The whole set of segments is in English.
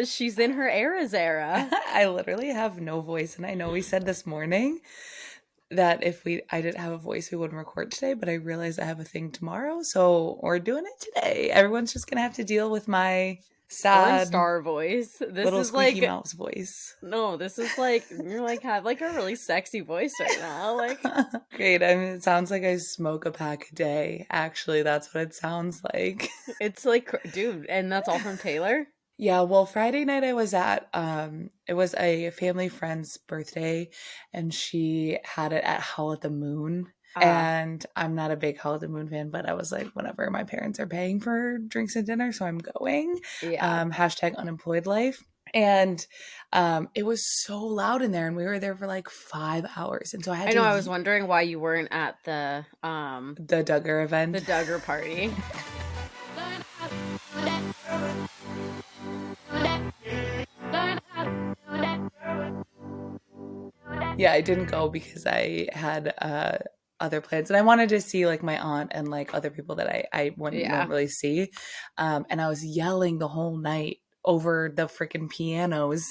She's in her era's era. I literally have no voice, and I know we said this morning that if I didn't have a voice, we wouldn't record today, but I realized I have a thing tomorrow, so we're doing it today. Everyone's just gonna have to deal with my Porn sad star voice. This little is squeaky like mouse voice. no, this is like you're like have like a really sexy voice right now. Like Great. I mean, it sounds like I smoke a pack a day. Actually, that's what it sounds like. it's like dude, and that's all from Taylor. Yeah, well, Friday night I was at it was a family friend's birthday, and she had it at Howl at the Moon. And I'm not a big Howl at the Moon fan, but I was like, whatever, my parents are paying for drinks and dinner, so I'm going. Yeah. Hashtag unemployed life. And it was so loud in there, and we were there for like 5 hours. And so I had I to know, I was wondering why you weren't at the Duggar event. the Duggar party. Yeah, I didn't go because I had other plans, and I wanted to see like my aunt and like other people that I wouldn't Yeah. normally see. And I was yelling the whole night over the freaking pianos,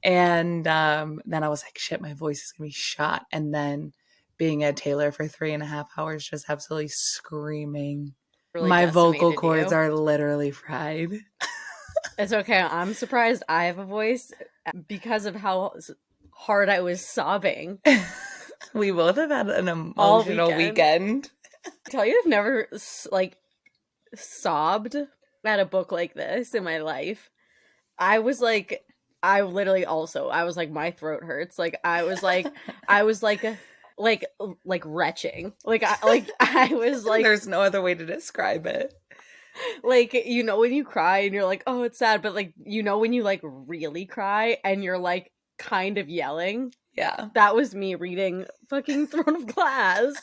and then I was like, shit, my voice is gonna be shot. And then being at Taylor for 3.5 hours, just absolutely screaming. Really My vocal decimated cords you. are literally fried. It's okay. I'm surprised I have a voice because of how hard I was sobbing We both have had an all emotional weekend. weekend. I tell you, I've never like sobbed at a book like this in my life. I was like, I literally also, I was like, my throat hurts. Like, I was like retching. I was like, There's no other way to describe it. like, you know, when you cry and you're like, oh, it's sad. But like, you know, when you like really cry and you're like kind of yelling, Yeah. that was me reading fucking Throne of Glass.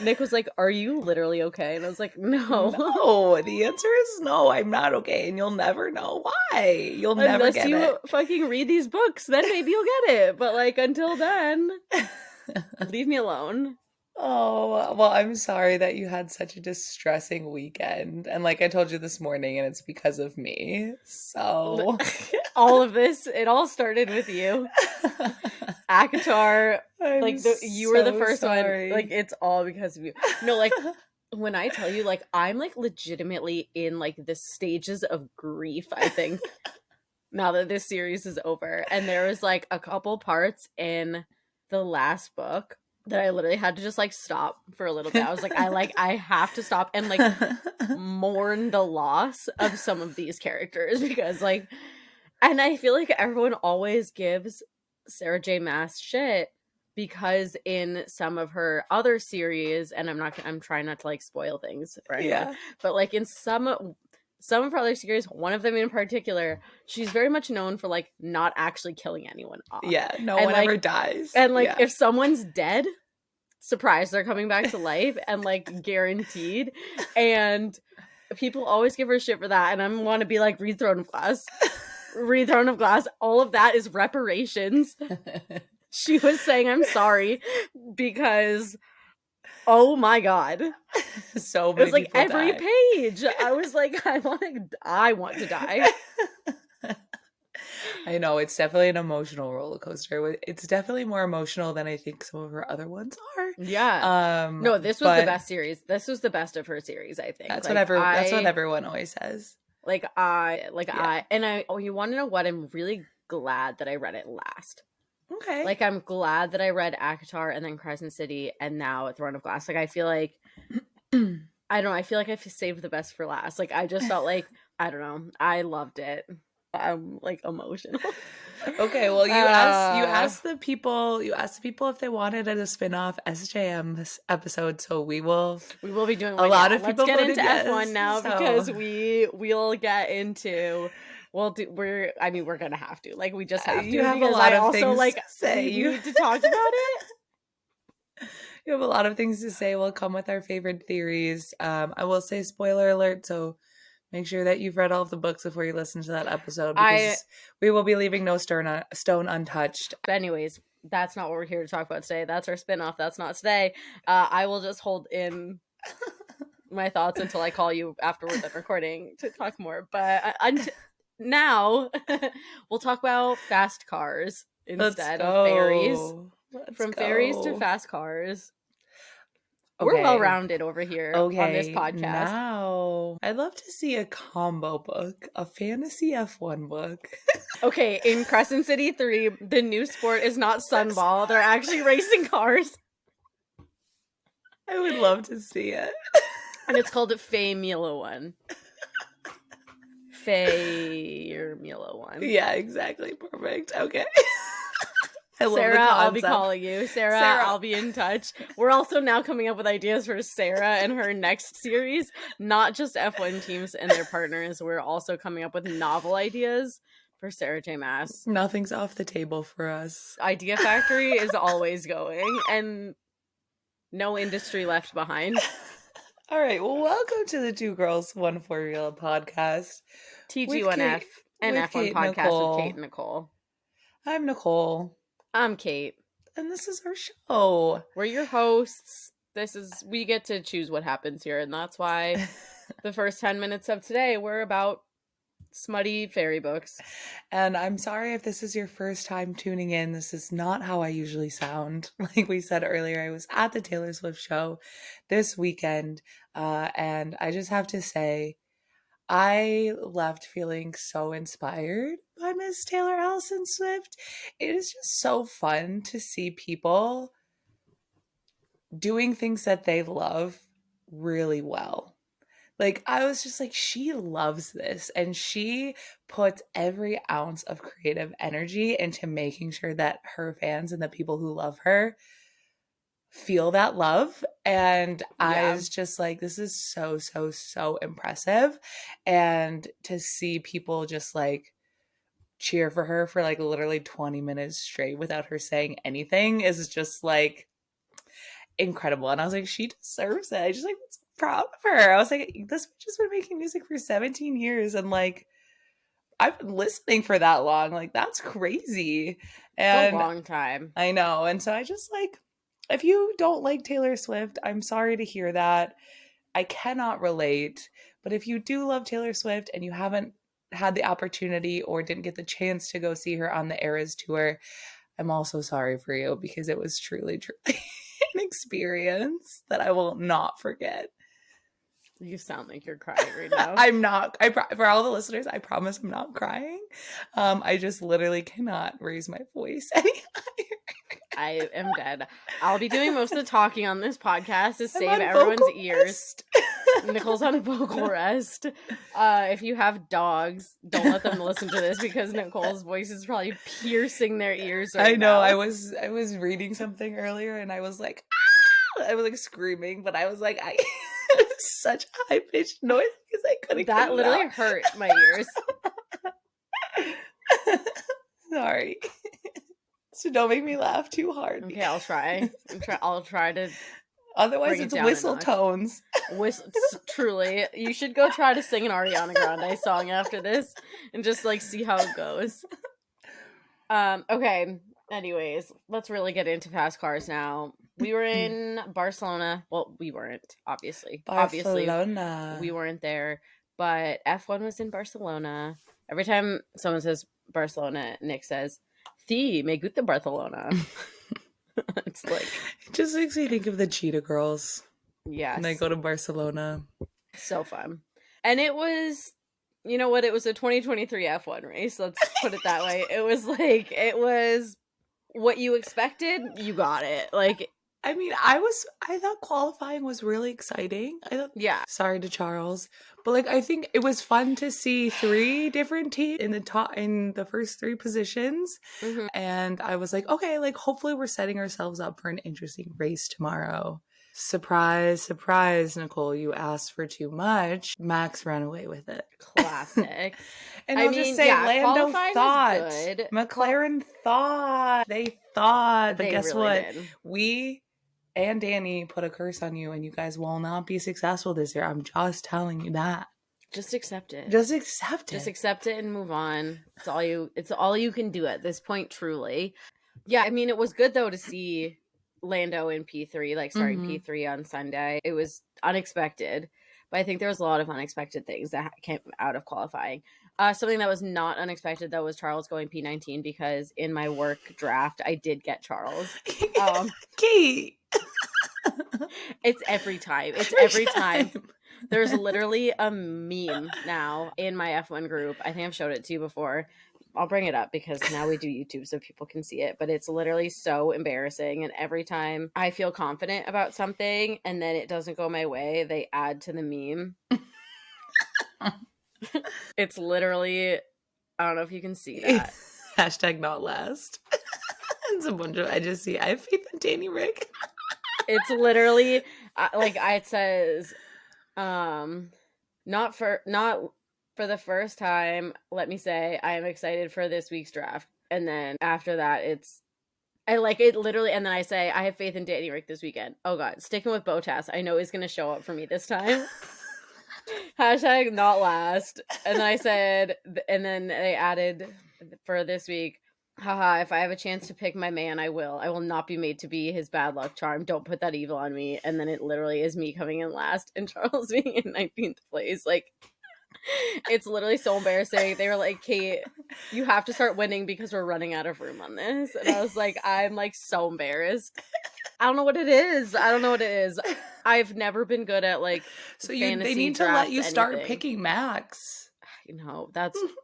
Nick was like, are you literally okay? And I was like, no. No, the answer is no, I'm not okay. And you'll never know why. You'll never Unless get you it. fucking read these books, then maybe you'll get it. But like until then, leave me alone. Oh, well, I'm sorry that you had such a distressing weekend. And like I told you this morning, and it's because of me. So All of this, it all started with you. Akatar, like you were the first sorry. one. Like it's all because of you. No, like when I tell you, like I'm like legitimately in like the stages of grief, I think, now that this series is over. And there was like a couple parts in the last book that I literally had to just like stop for a little bit. I was like, I have to stop and like mourn the loss of some of these characters because like, and I feel like everyone always gives Sarah J. Maas shit because in some of her other series, and I'm trying not to like spoil things for anyone, Yeah. but like in some of her other series, one of them in particular, she's very much known for like not actually killing anyone off. Yeah, no And one like ever dies. and like Yeah. if someone's dead, surprise, they're coming back to life and like guaranteed. And people always give her shit for that. And I want to be like, read Throne of Glass. Read Throne of Glass. All of that is reparations. She was saying, I'm sorry because, oh my God. So It many was like people every die. page. I was like, I want to die. I know, it's definitely an emotional roller coaster. It's definitely more emotional than I think some of her other ones are. Yeah. No, this was the But best series. This was the best of her series, I think. that's Like that's what everyone always says. Oh, you want to know what? I'm really glad that I read it last. Okay. Like, I'm glad that I read ACOTAR and then Crescent City and now Throne of Glass. Like, I feel like, I don't know, I feel like I saved the best for last. Like, I just felt like, I don't know, I loved it. I'm, like, emotional. Okay, well, you asked the people if they wanted a spin-off SJM episode, so we will be doing a lot of people let's get voted into yes, F1 now so. because we'll get into we're gonna have to, like, we just have to, you have because a lot I of also things like to say. you need to talk about it. You have a lot of things to say. We'll come with our favorite theories. I will say spoiler alert, so make sure that you've read all of the books before you listen to that episode, because we will be leaving no stone untouched. But anyways, that's not what we're here to talk about today. That's our spinoff. That's not today. I will just hold in my thoughts until I call you after we're done recording to talk more. But now we'll talk about fast cars instead of ferries. From ferries to fast cars. We're well-rounded over here on this podcast. Now I'd love to see a combo book, a fantasy F1 book. Okay, in Crescent City 3, the new sport is not Sunball. They're actually racing cars. I would love to see it. And it's called Formula 1. Formula 1. Yeah, exactly. Perfect. Okay. Sarah, I'll be calling you. Sarah, I'll be in touch. We're also now coming up with ideas for Sarah and her next series. Not just F1 teams and their partners. We're also coming up with novel ideas for Sarah J. Maas. Nothing's off the table for us. Idea Factory is always going, and no industry left behind. All right. Well, welcome to the Two Girls, One Formula podcast. TG1F and F1 podcast with Kate and Nicole. I'm Nicole. I'm Kate. And this is our show. We're your hosts. We get to choose what happens here, and that's why the first 10 minutes of today were about smutty fairy books. And I'm sorry if this is your first time tuning in. This is not how I usually sound. Like we said earlier, I was at the Taylor Swift show this weekend, and I just have to say, I left feeling so inspired by Miss Taylor Allison Swift. It is just so fun to see people doing things that they love really well. Like, I was just like, she loves this, and she puts every ounce of creative energy into making sure that her fans and the people who love her feel that love. And I was just like, this is so, so, so impressive. And to see people just like cheer for her for like literally 20 minutes straight without her saying anything is just like incredible. And I was like, she deserves it. I just like was proud of her. I was like, this bitch has been making music for 17 years and like I've been listening for that long. Like, that's crazy. And it's a long time. I know. And so I just like, if you don't like Taylor Swift, I'm sorry to hear that. I cannot relate. But if you do love Taylor Swift and you haven't had the opportunity or didn't get the chance to go see her on the Eras tour, I'm also sorry for you because it was truly, truly an experience that I will not forget. You sound like you're crying right now. I'm not. For all the listeners, I promise I'm not crying. I just literally cannot raise my voice any higher. I am dead. I'll be doing most of the talking on this podcast to save everyone's ears. Nicole's on vocal rest. If you have dogs, don't let them listen to this because Nicole's voice is probably piercing their ears right now. I was reading something earlier and I was like, ah! I was like screaming, but I was like, such high pitched noise because I couldn't. That literally hurt my ears. Sorry. So don't make me laugh too hard. Okay, I'll try. I'll try to. Otherwise, it's whistle tones. Truly, you should go try to sing an Ariana Grande song after this and just like see how it goes. Okay. Anyways, let's really get into fast cars now. We were in Barcelona. Well, we weren't, obviously. Barcelona. We weren't there, but F1 was in Barcelona. Every time someone says Barcelona, Nick says, "Sí, me gusta Barcelona." It's like, it just makes me think of the Cheetah Girls. Yes. And they go to Barcelona. So fun. And it was, you know what? It was a 2023 F1 race. Let's put it that way. It was what you expected. You got it. Like, I mean, I thought qualifying was really exciting. Yeah. Sorry to Charles. But like, I think it was fun to see 3 different teams in the first 3 positions. Mm-hmm. And I was like, okay, like hopefully we're setting ourselves up for an interesting race tomorrow. Surprise, surprise, Nicole, you asked for too much. Max ran away with it. Classic. And I'll just say, Lando thought. McLaren thought. They thought. But guess really what? Did. We and Danny put a curse on you and you guys will not be successful this year. I'm just telling you that. Just accept it. Just accept it. Just accept it and move on. It's all you can do at this point, truly. Yeah, I mean, it was good though to see Lando in P3, like starting P3 on Sunday. It was unexpected. But I think there was a lot of unexpected things that came out of qualifying. Something that was not unexpected, though, was Charles going P19 because in my work draft, I did get Charles. Kate. It's every time. It's every time. There's literally a meme now in my F1 group. I think I've showed it to you before. I'll bring it up because now we do YouTube so people can see it. But it's literally so embarrassing. And every time I feel confident about something and then it doesn't go my way, they add to the meme. It's literally, I don't know if you can see that. Hashtag not last. It's a bunch of, I just see, I have faith in Danny Rick. It's literally like it says, not for the first time, let me say I am excited for this week's draft. And then after that, I like it literally. And then I say, I have faith in Danny Rick this weekend. Oh God, sticking with Bottas. I know he's going to show up for me this time. Hashtag not last. And then I said, and then they added for this week, haha, if I have a chance to pick my man, I will. I will not be made to be his bad luck charm. Don't put that evil on me. And then it literally is me coming in last and Charles being in 19th place. Like, it's literally so embarrassing. They were like, Kate, you have to start winning because we're running out of room on this. And I was like, I'm like so embarrassed. I don't know what it is. I've never been good at like They need to let you start picking Max. You know,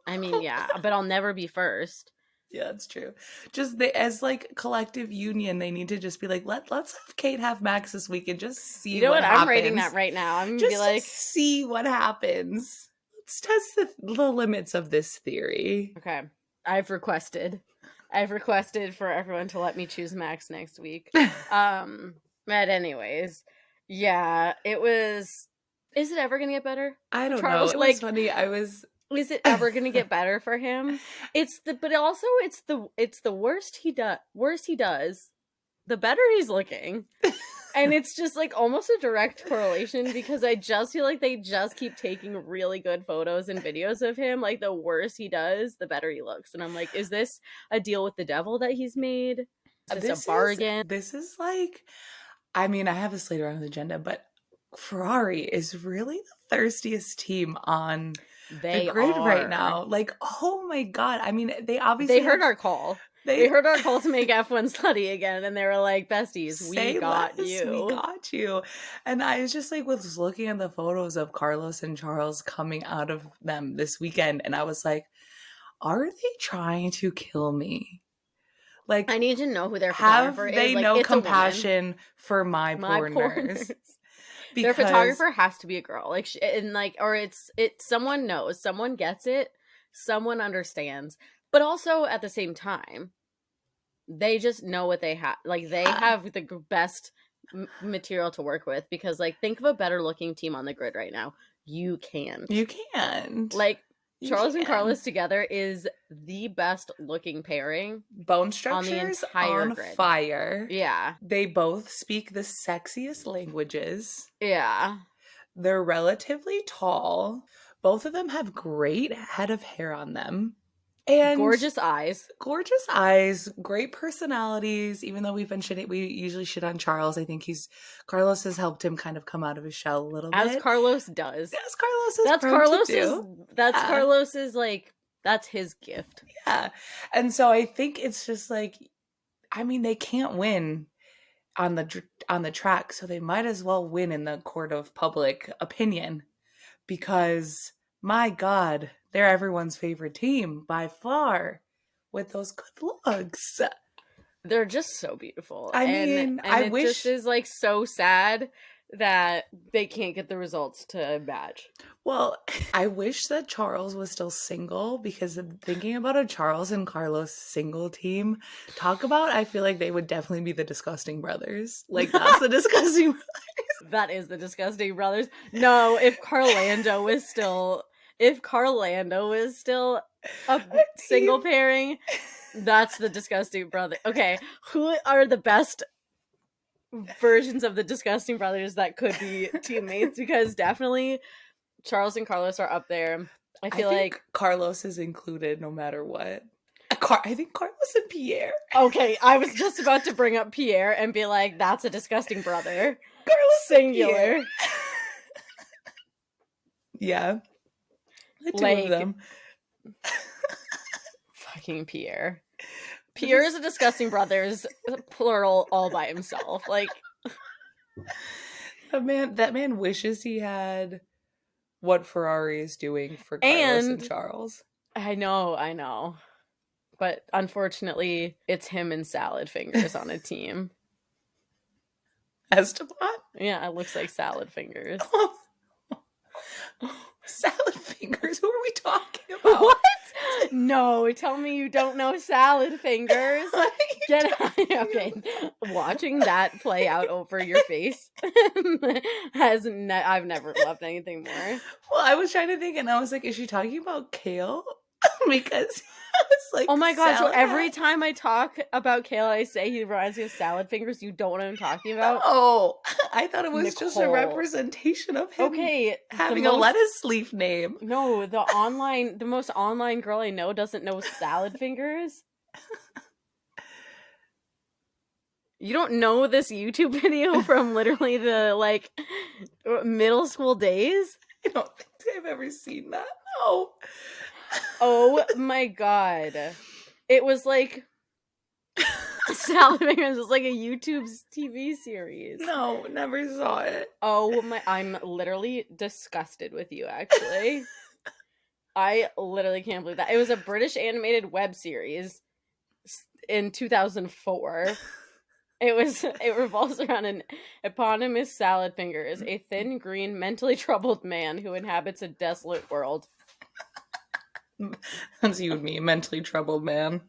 I mean, yeah, but I'll never be first. Yeah, that's true. Just as like collective union, they need to just be like, let's have Kate have Max this week and just see. You know what? happens. I'm writing that right now. I'm gonna just be like, see what happens. Let's test the limits of this theory. Okay, I've requested for everyone to let me choose Max next week. But anyways, yeah, it was. Is it ever gonna get better? I don't Charles, know. It was funny. Is it ever gonna get better for him? It's the worst he does, the better he's looking. And it's just like almost a direct correlation because I just feel like they just keep taking really good photos and videos of him. Like the worse he does, the better he looks. And I'm like, is this a deal with the devil that he's made? Is this a bargain? This is like, I mean, I have this later on the agenda, but Ferrari is really the thirstiest team on the grid right now. Like, oh my God. I mean, they heard our call. They heard our call to make F1 slutty again, and they were like, besties, we got you. And I was just like, was looking at the photos of Carlos and Charles coming out of them this weekend, and I was like, are they trying to kill me? Like, I need to know who their photographer is. Have they no compassion for my poor Their photographer has to be a girl, like, or it's someone knows, someone gets it, someone understands, but also at the same time, they just know what they have. Like, they have the best material to work with because, like, think of a better looking team on the grid right now. You can't. Like, Charles and Carlos together is the best looking pairing. Bone structures on the entire grid. Fire. Yeah. They both speak the sexiest languages. Yeah. They're relatively tall. Both of them have great head of hair on them. And gorgeous eyes, great personalities. Even though we usually shit on Charles. I think Carlos has helped him kind of come out of his shell a little bit. As Carlos does. Carlos's like, that's his gift. Yeah. And so I think it's just like, I mean, they can't win on the track, so they might as well win in the court of public opinion because, my God, they're everyone's favorite team by far with those good looks. They're just so beautiful. I wish it just is like so sad that they can't get the results to match. Well, I wish that Charles was still single because thinking about a Charles and Carlos single team, I feel like they would definitely be the Disgusting Brothers. Like, that's the Disgusting Brothers. That is the Disgusting Brothers. No, if Carlando was still a single pairing, that's the Disgusting Brother. Okay, who are the best versions of the Disgusting Brothers that could be teammates? Because definitely Charles and Carlos are up there. I think like Carlos is included no matter what. I think Carlos and Pierre. Okay, I was just about to bring up Pierre and be like, that's a Disgusting Brother. Carlos singular. Yeah. The two Like, of them. fucking Pierre. Pierre is a disgusting brothers, plural, all by himself. Like, that man wishes he had what Ferrari is doing for Carlos and Charles. I know. But unfortunately, it's him and Salad Fingers on a team. Esteban? Yeah, it looks like Salad Fingers. Salad Fingers? Who are we talking about? What? No, tell me you don't know Salad Fingers. Get out. Okay, watching that play out over your face I've never loved anything more. Well, I was trying to think, and I was like, is she talking about kale? Because I was like, oh my god! So every time I talk about kale, I say he reminds me of Salad Fingers. You don't know what I'm talking about? Oh, I thought it was Nicole. just a representation of him. Okay, having a lettuce leaf name. No, the most online girl I know doesn't know Salad Fingers. You don't know this YouTube video from literally the like middle school days? I don't think I've ever seen that. No. Oh my god. It was like Salad Fingers was like a YouTube TV series. No, never saw it. Oh my, I'm literally disgusted with you, actually. I literally can't believe that. It was a British animated web series in 2004. It revolves around an eponymous Salad Fingers, a thin, green, mentally troubled man who inhabits a desolate world. That's you and me, mentally troubled man.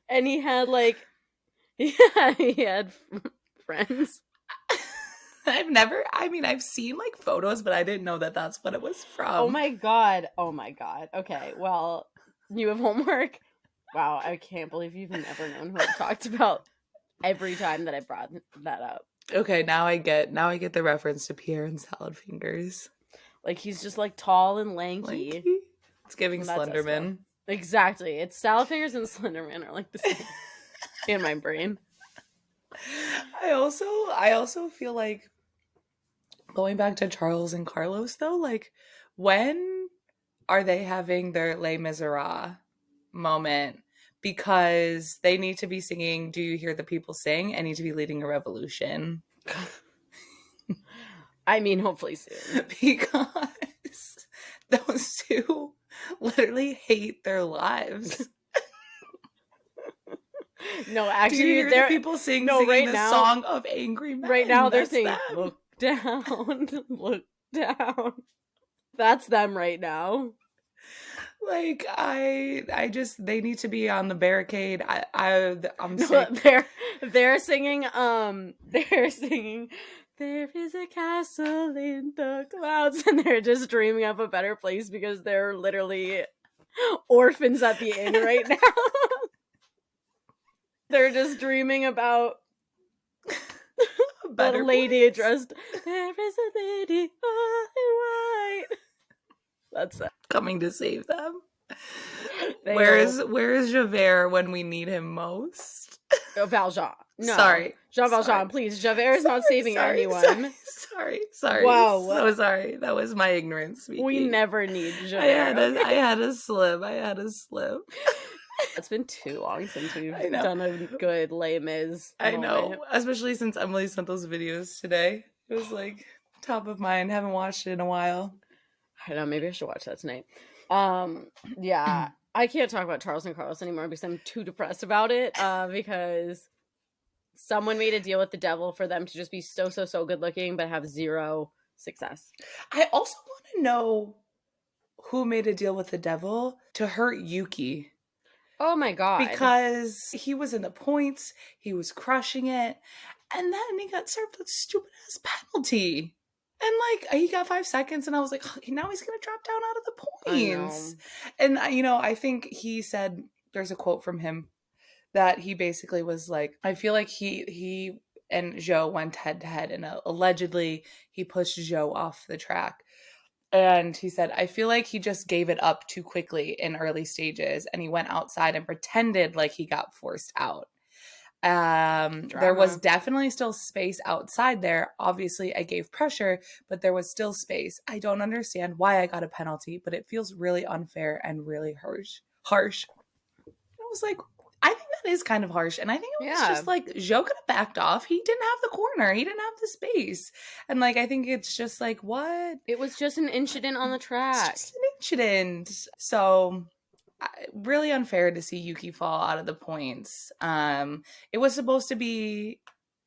And he had he had friends. I've seen like photos, but I didn't know that that's what it was from. Oh my god. Okay, well, you have homework. Wow, I can't believe you've never known who I've talked about every time that I brought that up. Okay, now I get the reference to Pierre and Salad Fingers. Like, he's just like tall and lanky. It's giving Slenderman. Exactly. It's Salad Fingers and Slenderman are like the same in my brain. I also feel like, going back to Charles and Carlos though, like, when are they having their Les Miserables moment? Because they need to be singing Do You Hear the People Sing? And need to be leading a revolution. I mean, hopefully soon. Because those two literally hate their lives. No, actually, do you hear the people singing right the song of angry men? Right now, they're singing, look down, look down. That's them right now. Like, they need to be on the barricade. I'm sick. They're singing, there is a castle in the clouds, and they're just dreaming of a better place because they're literally orphans at the inn right now. They're just dreaming about a lady dressed. There is a lady in white. That's it. Coming to save them. Where is Javert when we need him most? Valjean. No. Sorry. Jean Valjean, please. Javert is not saving anyone. Sorry. Wow. So sorry. That was my ignorance speaking. We never need Javert. I had a slip. It's been too long since we've done a good Les Mis moment. I know. Especially since Emily sent those videos today. It was like top of mind. Haven't watched it in a while. I don't know. Maybe I should watch that tonight. Yeah. I can't talk about Charles and Carlos anymore because I'm too depressed about it. Because someone made a deal with the devil for them to just be so good looking but have zero success. I also want to know who made a deal with the devil to hurt Yuki. Oh my god. Because he was in the points, he was crushing it, and then he got served that stupid ass penalty. And like, he got 5 seconds, and I was like, oh, now he's going to drop down out of the points. And, I think he said, there's a quote from him, that he basically was like, I feel like he and Joe went head to head, and allegedly he pushed Joe off the track. And he said, I feel like he just gave it up too quickly in early stages, and he went outside and pretended like he got forced out. There was definitely still space outside there. Obviously, I gave pressure, but there was still space. I don't understand why I got a penalty, but it feels really unfair and really harsh. I was like, I think that is kind of harsh. And I think it was just like, Zhou could have backed off. He didn't have the corner. He didn't have the space. And like, I think it's just like, what? It was just an incident on the track. It's just an incident. So really unfair to see Yuki fall out of the points. It was supposed to be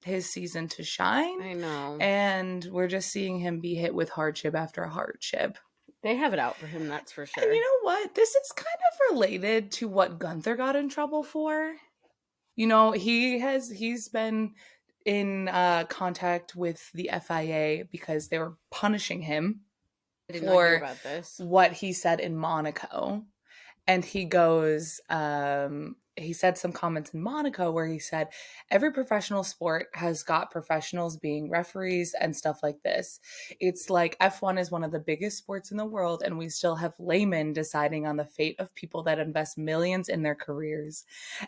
his season to shine. I know. And we're just seeing him be hit with hardship after hardship. They have it out for him, that's for sure. And you know what? This is kind of related to what Guenther got in trouble for. You know, he's been in contact with the FIA because they were punishing him for what he said in Monaco. And he goes, he said some comments in Monaco where he said, every professional sport has got professionals being referees and stuff like this. It's like F1 is one of the biggest sports in the world, and we still have laymen deciding on the fate of people that invest millions in their careers.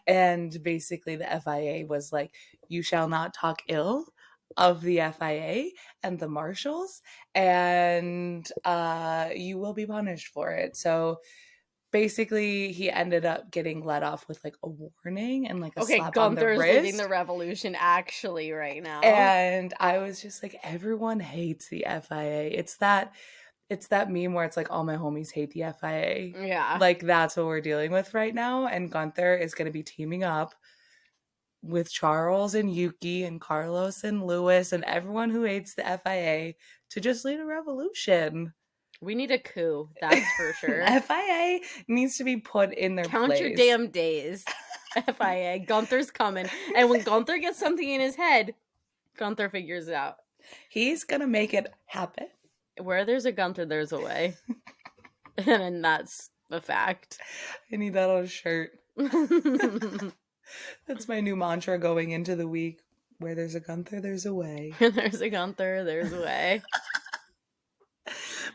And basically the FIA was like, you shall not talk ill of the FIA and the marshals, and you will be punished for it. So basically, he ended up getting let off with like a warning and like a slap on the wrist. Gunther's leading the revolution actually right now. And I was just like, everyone hates the FIA. It's that meme where it's like, all my homies hate the FIA. Yeah. Like, that's what we're dealing with right now. And Guenther is going to be teaming up with Charles and Yuki and Carlos and Lewis and everyone who hates the FIA to just lead a revolution. We need a coup, that's for sure. FIA needs to be put in their place. Count your damn days, FIA. Gunther's coming. And when Guenther gets something in his head, Guenther figures it out. He's going to make it happen. Where there's a Guenther, there's a way. And that's a fact. I need that on a shirt. That's my new mantra going into the week. Where there's a Guenther, there's a way. Where there's a Guenther, there's a way.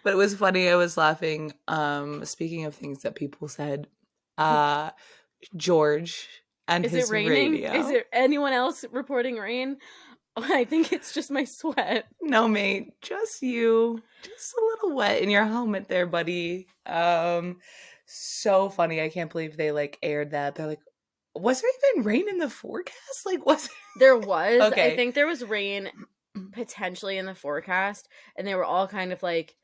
But it was funny. I was laughing. Speaking of things that people said, George and his radio. Is there anyone else reporting rain? I think it's just my sweat. No, mate, just you. Just a little wet in your helmet there, buddy. So funny. I can't believe they like aired that. They're like, was there even rain in the forecast? Like, was there was? Okay. I think there was rain potentially in the forecast, and they were all kind of like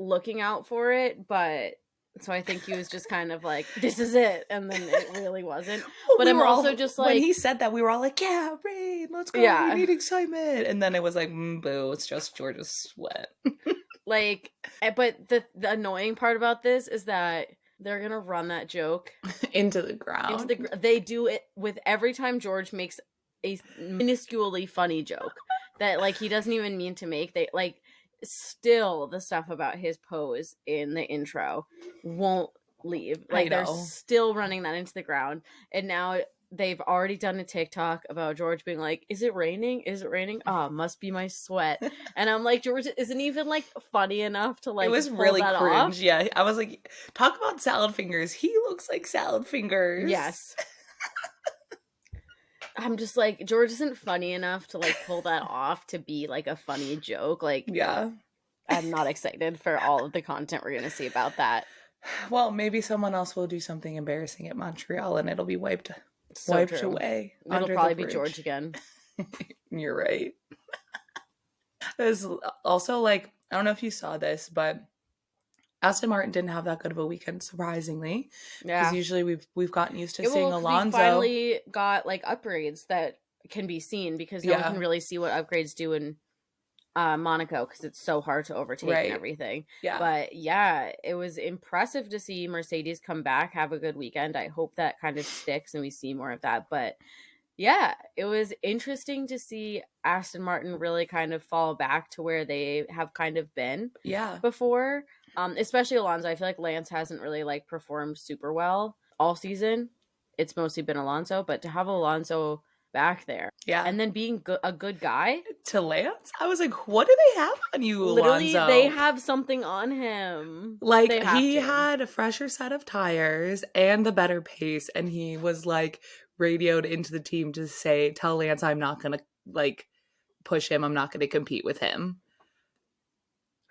looking out for it, but so I think he was just kind of like, this is it, and then it really wasn't. But I'm also just like, when he said that, we were all like, yeah, rain, let's go, we need excitement. And then it was like, boo, it's just George's sweat. Like, but the annoying part about this is that they're gonna run that joke into the ground. They do it with every time George makes a minusculely funny joke that like he doesn't even mean to make. They like still the stuff about his pose in the intro won't leave. Like they're still running that into the ground. And now they've already done a TikTok about George being like, is it raining? Is it raining? Oh, must be my sweat. And I'm like, George isn't even like funny enough to like, it was really cringe off. Yeah, I was like, talk about salad fingers. He looks like salad fingers. Yes. I'm just like, George isn't funny enough to like pull that off to be like a funny joke. Like, yeah, I'm not excited for all of the content we're gonna see about that. Well, maybe someone else will do something embarrassing at Montreal and it'll be wiped away. It'll probably be George again. You're right. There's also like, I don't know if you saw this, but Aston Martin didn't have that good of a weekend, surprisingly. Yeah. Because usually we've gotten used to seeing Alonso. We finally got like upgrades that can be seen because no one can really see what upgrades do in Monaco because it's so hard to overtake and everything. Yeah. But yeah, it was impressive to see Mercedes come back, have a good weekend. I hope that kind of sticks and we see more of that. But yeah, it was interesting to see Aston Martin really kind of fall back to where they have kind of been before. Especially Alonso. I feel like Lance hasn't really like performed super well all season. It's mostly been Alonso, but to have Alonso back there, and then being a good guy to Lance, I was like, what do they have on you, Literally, Alonso? They have something on him. Like he had a fresher set of tires and the better pace, and he was like radioed into the team to say, tell Lance I'm not going to like push him. I'm not going to compete with him.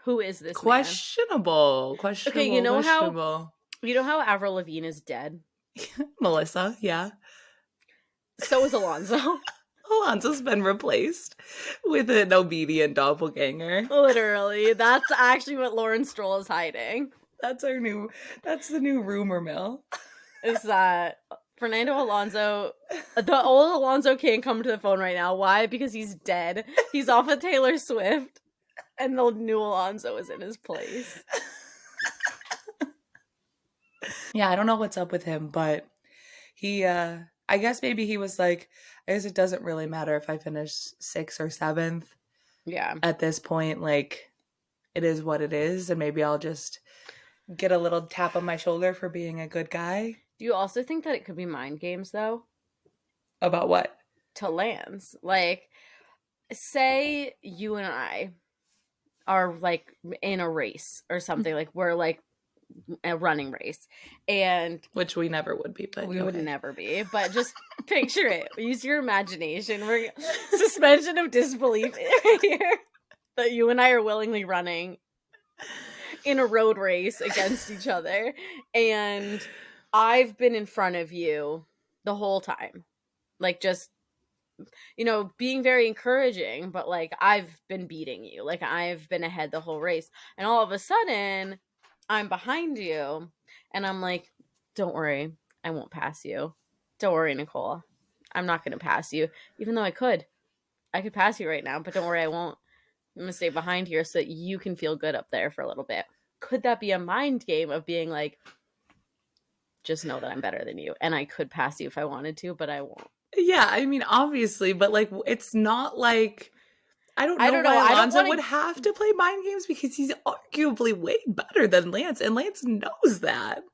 Who is this questionable? man? Questionable. Okay, you know questionable. how Avril Lavigne is dead? Melissa, yeah. So is Alonso. Alonso's been replaced with an obedient doppelganger. Literally. That's actually what Lauren Stroll is hiding. That's the new rumor mill. Is that Fernando Alonso, the old Alonso can't come to the phone right now. Why? Because he's dead. He's off of Taylor Swift, and the new Alonso is in his place. Yeah, I don't know what's up with him, but he, I guess maybe he was like, I guess it doesn't really matter if I finish 6th or 7th. Yeah. At this point, like, it is what it is, and maybe I'll just get a little tap on my shoulder for being a good guy. Do you also think that it could be mind games, though? About what? To Lance. Like, say you and I are, like, in a race or something. Like, we're, like, a running race. And which we never would be, but we would never be. But just picture it. Use your imagination. We're suspension of disbelief here. That you and I are willingly running in a road race against each other, and I've been in front of you the whole time, like, just, you know, being very encouraging, but like I've been beating you, like I've been ahead the whole race, and all of a sudden I'm behind you and I'm like, don't worry, I won't pass you. Don't worry, Nicole, I'm not going to pass you, even though I could pass you right now, but don't worry, I won't. I'm going to stay behind here so that you can feel good up there for a little bit. Could that be a mind game of being like, just know that I'm better than you, and I could pass you if I wanted to, but I won't? Yeah, I mean, obviously, but like, it's not like, I don't know why Alonso would have to play mind games, because he's arguably way better than Lance, and Lance knows that.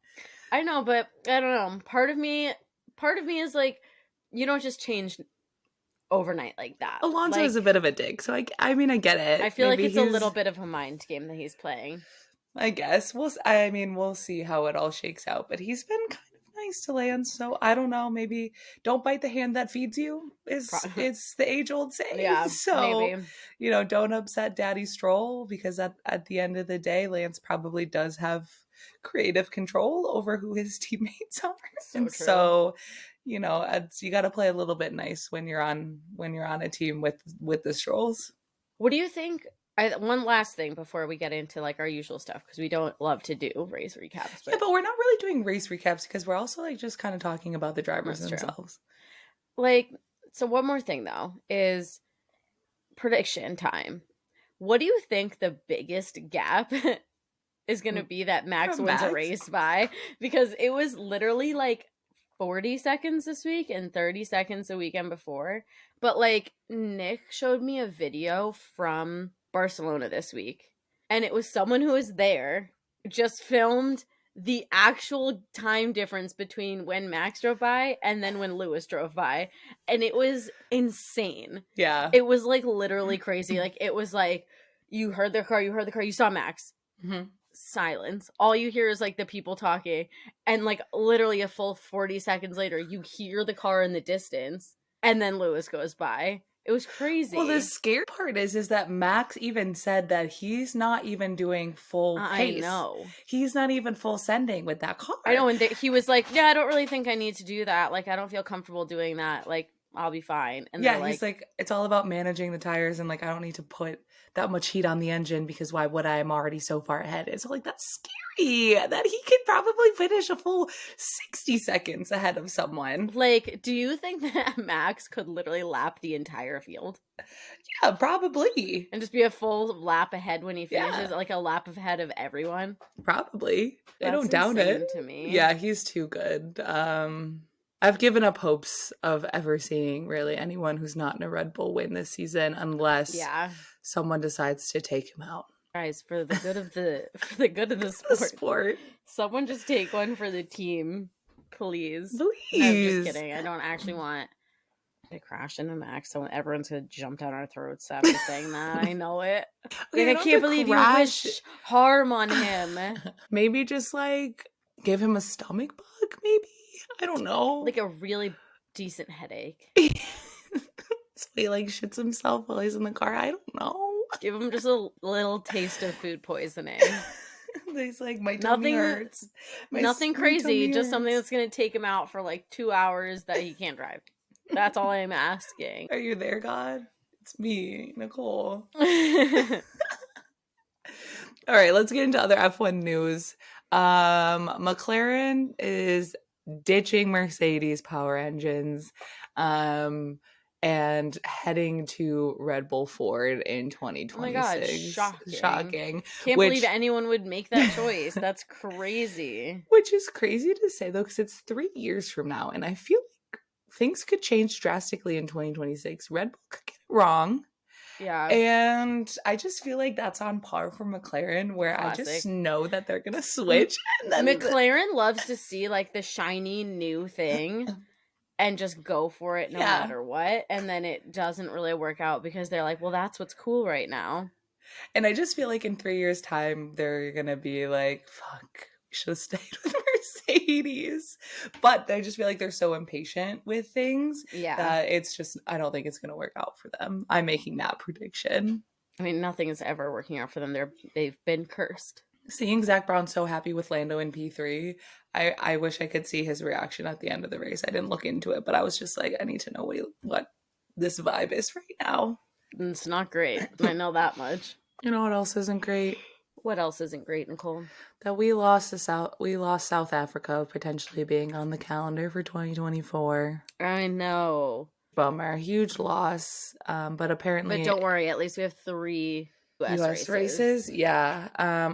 I know, but I don't know. Part of me is like, you don't just change overnight like that. Alonso like, is a bit of a dick, so I mean, I get it. I feel like it's a little bit of a mind game that he's playing. I guess we'll see how it all shakes out, but he's been kind of nice to Lance, so I don't know, maybe don't bite the hand that feeds you is it's the age-old saying. Yeah, so maybe. You know, don't upset Daddy Stroll, because at the end of the day, Lance probably does have creative control over who his teammates are. So you know, you got to play a little bit nice when you're on a team with the Strolls. What do you think? One last thing before we get into like our usual stuff, because we don't love to do race recaps. Yeah, but we're not really doing race recaps because we're also like just kind of talking about the drivers themselves. Like, so one more thing though is prediction time. What do you think the biggest gap is going to be that Max wins a race by? Because it was literally like 40 seconds this week and 30 seconds the weekend before. But like, Nick showed me a video from Barcelona this week, and it was someone who was there just filmed the actual time difference between when Max drove by and then when Lewis drove by, and it was insane. Yeah, it was like literally crazy. Like, it was like, you heard the car, you saw Max. Mm-hmm. Silence. All you hear is like the people talking, and like literally a full 40 seconds later you hear the car in the distance, and then Lewis goes by. It was crazy. Well, the scary part is that Max even said that he's not even doing full pace. I know. He's not even full sending with that car. I know, and he was like, yeah, I don't really think I need to do that. Like, I don't feel comfortable doing that. Like, I'll be fine. And yeah, he's like, it's all about managing the tires, and like, I don't need to put that much heat on the engine, because why would I? I'm already so far ahead. It's like, that's scary that he could probably finish a full 60 seconds ahead of someone. Like, do you think that Max could literally lap the entire field? Yeah, probably. And just be a full lap ahead when he finishes, like a lap ahead of everyone? Probably. I don't doubt it. To me. Yeah, he's too good. I've given up hopes of ever seeing really anyone who's not in a Red Bull win this season, unless someone decides to take him out. Guys, for the good of the sport, someone just take one for the team, please. Please. No, I'm just kidding. I don't actually want to crash into Max, so everyone's gonna jump down our throats after saying that. I know it. Okay, like, I can't believe you wish harm on him. Maybe just like give him a stomach bug, maybe. I don't know. Like a really decent headache. So he like shits himself while he's in the car. I don't know. Give him just a little taste of food poisoning. He's like, my tummy hurts. Nothing crazy, just something that's going to take him out for like 2 hours that he can't drive. That's all I'm asking. Are you there, God? It's me, Nicole. All right, let's get into other F1 news. McLaren is ditching Mercedes power engines and heading to Red Bull Ford in 2026. Oh my God, shocking. Can't believe anyone would make that choice. That's crazy. Which is crazy to say, though, because it's 3 years from now, and I feel like things could change drastically in 2026. Red Bull could get it wrong. Yeah. And I just feel like that's on par for McLaren, where Classic. I just know that they're going to switch. And then McLaren loves to see like the shiny new thing and just go for it no matter what. And then it doesn't really work out because they're like, well, that's what's cool right now. And I just feel like in 3 years' time, they're going to be like, fuck, we should have stayed with Mercedes. But I just feel like they're so impatient with things that it's just, I don't think it's going to work out for them. I'm making that prediction. I mean, nothing is ever working out for them. They've been cursed. Seeing Zach Brown so happy with Lando in P3, I wish I could see his reaction at the end of the race. I didn't look into it, but I was just like, I need to know what this vibe is right now. It's not great. I know that much. You know what else isn't great? What else isn't great, Nicole? That we lost South Africa potentially being on the calendar for 2024. I know. Bummer. Huge loss. But apparently... But don't worry, at least we have 3 US races. Yeah.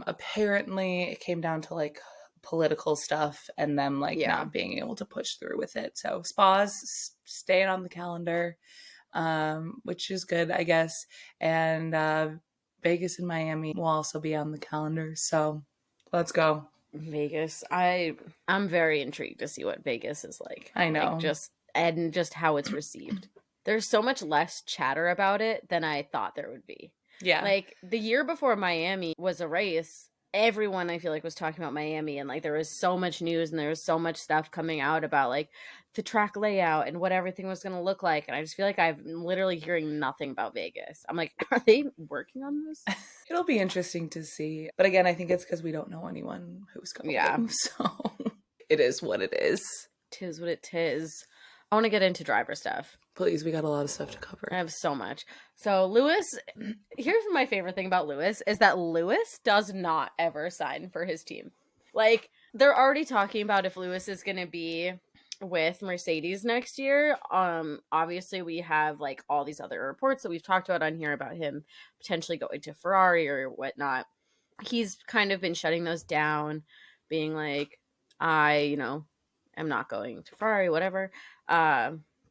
Apparently it came down to like political stuff and them like not being able to push through with it. So Spa's staying on the calendar, which is good, I guess. And Vegas and Miami will also be on the calendar. So let's go. Vegas. I'm very intrigued to see what Vegas is like. I know. Like just how it's received. There's so much less chatter about it than I thought there would be. Yeah. Like the year before Miami was a race, everyone I feel like was talking about Miami, and like there was so much news and there was so much stuff coming out about like the track layout and what everything was going to look like. And I just feel like I'm literally hearing nothing about Vegas. I'm like, are they working on this? It'll be interesting to see. But again, I think it's because we don't know anyone who's going. Yeah. So it is what it is. Tis what it is. I want to get into driver stuff. Please, we got a lot of stuff to cover. I have so much. So Lewis, here's my favorite thing about Lewis is that Lewis does not ever sign for his team. Like, they're already talking about if Lewis is going to be with Mercedes next year. Obviously we have like all these other reports that we've talked about on here about him potentially going to Ferrari or whatnot. He's kind of been shutting those down, being like, I'm not going to Ferrari, whatever.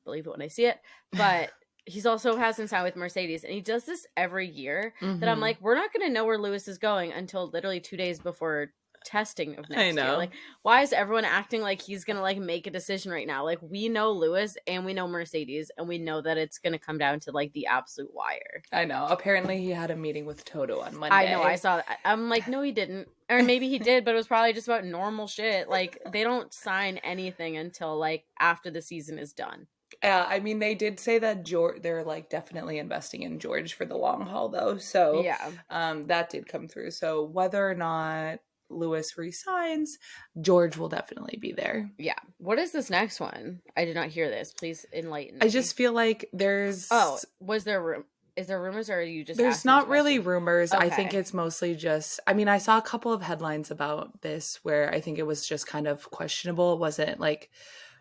Believe it when I see it. But he's also hasn't signed with Mercedes, and he does this every year that I'm like, we're not going to know where Lewis is going until literally 2 days before testing of next year. Like, why is everyone acting like he's going to like make a decision right now? Like, we know Lewis and we know Mercedes, and we know that it's going to come down to like the absolute wire. I know. Apparently he had a meeting with Toto on Monday. I know. I saw that. I'm like, no, he didn't. Or maybe he did, but it was probably just about normal shit. Like, they don't sign anything until like after the season is done. I mean, they did say that they're like definitely investing in George for the long haul, though. So that did come through. So whether or not Lewis resigns, George will definitely be there. Yeah. What is this next one? I did not hear this. Please enlighten me. I just feel like there's... Oh, was there... Is there rumors, or are you just... There's not really rumors. Okay. I think it's mostly just... I mean, I saw a couple of headlines about this where I think it was just kind of questionable. It wasn't like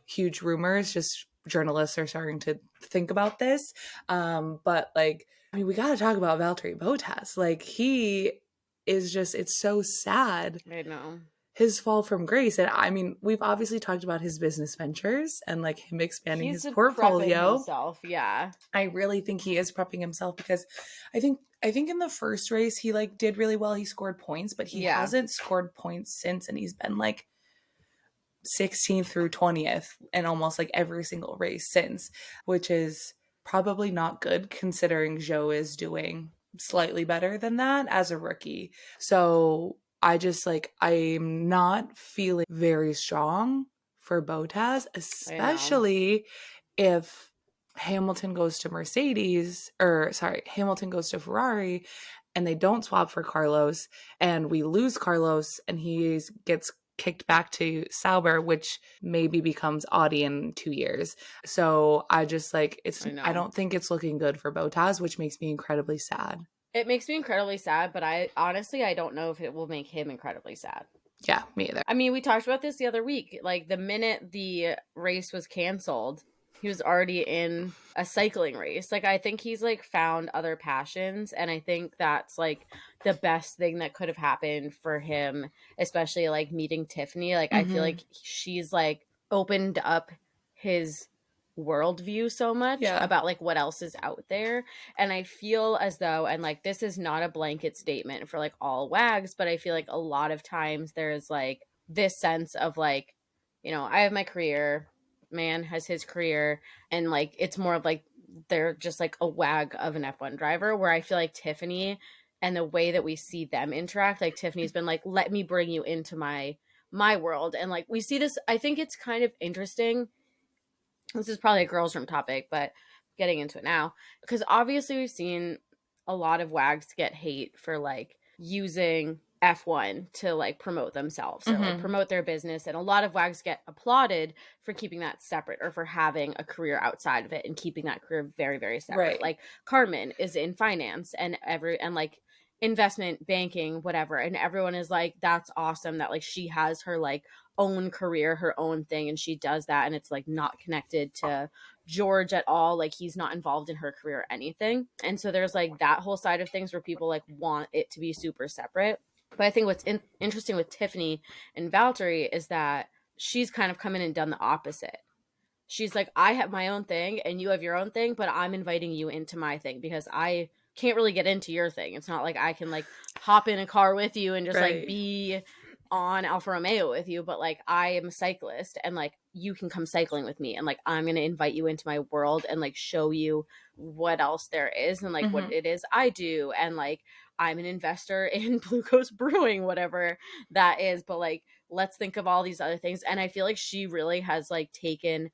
huge rumors, just journalists are starting to think about this. But like, I mean, we got to talk about Valtteri Bottas. Like, he is just... It's so sad. I know. His fall from grace. And I mean, we've obviously talked about his business ventures and like him expanding his portfolio. Himself, yeah. I really think he is prepping himself because I think in the first race he like did really well. He scored points, but he hasn't scored points since, and he's been like 16th through 20th in almost like every single race since, which is probably not good considering Joe is doing slightly better than that as a rookie. So I'm not feeling very strong for Bottas, especially if Hamilton goes to Hamilton goes to Ferrari and they don't swap for Carlos and we lose Carlos and he gets kicked back to Sauber, which maybe becomes Audi in 2 years. So I just like, I don't think it's looking good for Bottas, which makes me incredibly sad. It makes me incredibly sad, but I don't know if it will make him incredibly sad. Yeah, me either. I mean, we talked about this the other week. Like, the minute the race was canceled, he was already in a cycling race. Like, I think he's, like, found other passions, and I think that's, like, the best thing that could have happened for him, especially, like, meeting Tiffany. Like, I feel like she's, like, opened up his worldview so much about, like, what else is out there. And I feel as though, and, like, this is not a blanket statement for, like, all wags, but I feel like a lot of times there's, like, this sense of, like, you know, I have my career, man has his career, and, like, it's more of, like, they're just, like, a wag of an F1 driver, where I feel like Tiffany and the way that we see them interact, like, Tiffany's been like, let me bring you into my world. And, like, we see this, I think it's kind of interesting. This is probably a girls' room topic, but getting into it now, because obviously we've seen a lot of wags get hate for, like, using F1 to, like, promote themselves or like promote their business, and a lot of wags get applauded for keeping that separate or for having a career outside of it and keeping that career very, very separate. Right. Like, Carmen is in finance and like investment banking, whatever, and everyone is like, that's awesome that, like, she has her, like, own career, her own thing, and she does that, and it's, like, not connected to George at all. Like, he's not involved in her career or anything. And so there's, like, that whole side of things where people, like, want it to be super separate. But I think what's interesting with Tiffany and Valtteri is that she's kind of come in and done the opposite. She's like, I have my own thing and you have your own thing, but I'm inviting you into my thing because I can't really get into your thing. It's not like I can, like, hop in a car with you and just like be on Alfa Romeo with you, but, like, I am a cyclist and, like, you can come cycling with me, and, like, I'm going to invite you into my world and, like, show you what else there is and, like, what it is I do. And, like, I'm an investor in Blue Coast Brewing, whatever that is, but, like, let's think of all these other things. And I feel like she really has, like, taken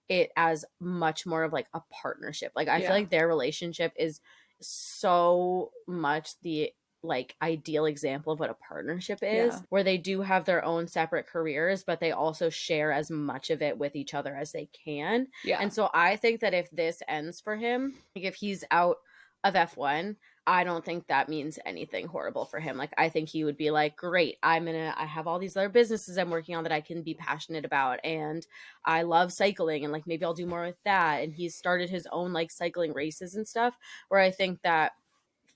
it as much more of, like, a partnership. Like, I feel like their relationship is so much the, like, ideal example of what a partnership is, where they do have their own separate careers, but they also share as much of it with each other as they can. And so I think that if this ends for him, like, if he's out of F1, I don't think that means anything horrible for him. Like, I think he would be like, great, I have all these other businesses I'm working on that I can be passionate about, and I love cycling, and, like, maybe I'll do more with that. And he's started his own, like, cycling races and stuff, where I think that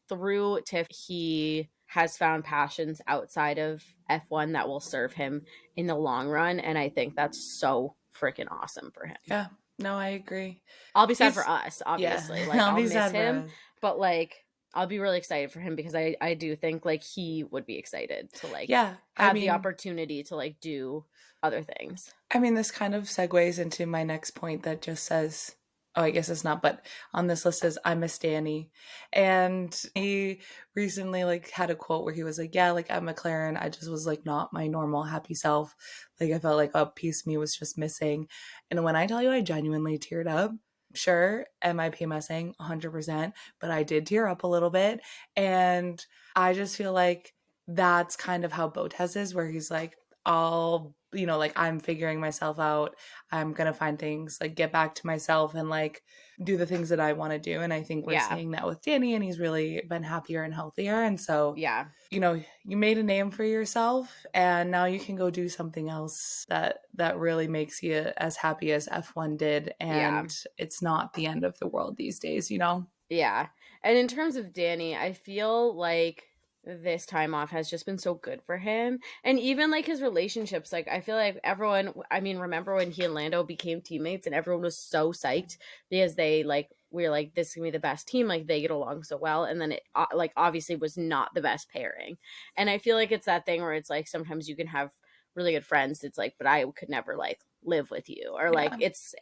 through Tiff, he has found passions outside of F1 that will serve him in the long run. And I think that's so freaking awesome for him. Yeah, no, I agree. I'll be sad for us, obviously. Like, I'll miss him, but, like, I'll be really excited for him because I do think, like, he would be excited to, like, have the opportunity to, like, do other things. I mean, this kind of segues into my next point that just says, oh, I guess it's not, but on this list says, I miss Danny. And he recently, like, had a quote where he was like, yeah, like, at McLaren, I just was, like, not my normal happy self. Like, I felt like a piece of me was just missing. And when I tell you I genuinely teared up, sure, am I PMSing? 100%, but I did tear up a little bit. And I just feel like that's kind of how Bottas is, where he's like, like, I'm figuring myself out. I'm going to find things, like, get back to myself and, like, do the things that I want to do. And I think we're seeing that with Danny, and he's really been happier and healthier. And so, you made a name for yourself, and now you can go do something else that really makes you as happy as F1 did. And it's not the end of the world these days, you know? Yeah. And in terms of Danny, I feel like this time off has just been so good for him. And even, like, his relationships, like, I feel like everyone, I mean, remember when he and Lando became teammates and everyone was so psyched because they, like, we were like, this is gonna be the best team, like, they get along so well. And then it, like, obviously was not the best pairing. And I feel like it's that thing where it's like, sometimes you can have really good friends, it's like, but I could never, like, live with you, or like it's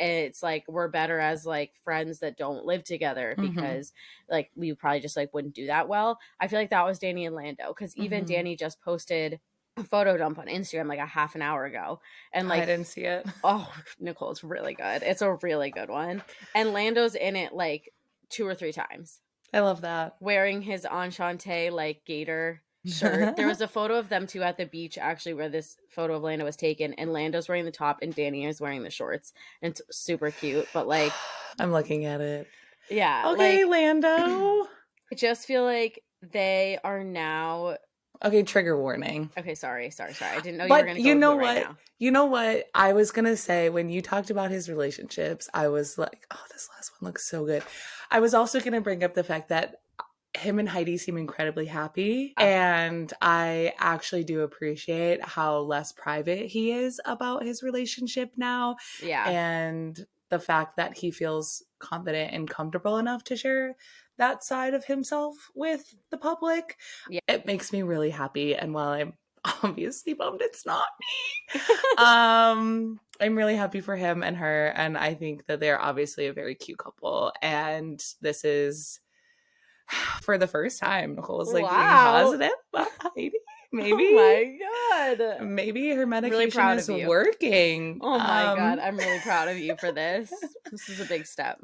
like we're better as, like, friends that don't live together because like we probably just, like, wouldn't do that well. I feel like that was Danny and Lando, because even Danny just posted a photo dump on Instagram like a half an hour ago. And I like, didn't see it. oh, Nicole, it's really good. It's a really good one. And Lando's in it like 2 or 3 times. I love that. Wearing his Enchante like gator shirt. There was a photo of them two at the beach actually where this photo of Lando was taken, and Lando's wearing the top and Danny is wearing the shorts. And it's super cute, but like I'm looking at it. yeah. Okay, like, Lando. I just feel like they are now Okay, trigger warning. okay, sorry. I didn't know you But were gonna you go know to it right what? now. You know what? I was gonna say when you talked about his relationships, I was like, oh, this last one looks so good. I was also gonna bring up the fact that him and Heidi seem incredibly happy. And I actually do appreciate how less private he is about his relationship now. Yeah. And the fact that he feels confident and comfortable enough to share that side of himself with the public. Yeah. It makes me really happy. And while I'm obviously bummed it's not me, I'm really happy for him and her. And I think that they're obviously a very cute couple. And this is for the first time, Nicole's like being positive about Heidi. Maybe. Oh my god. Maybe her medication really proud is of you. working. Oh my god. I'm really proud of you for this. This is a big step.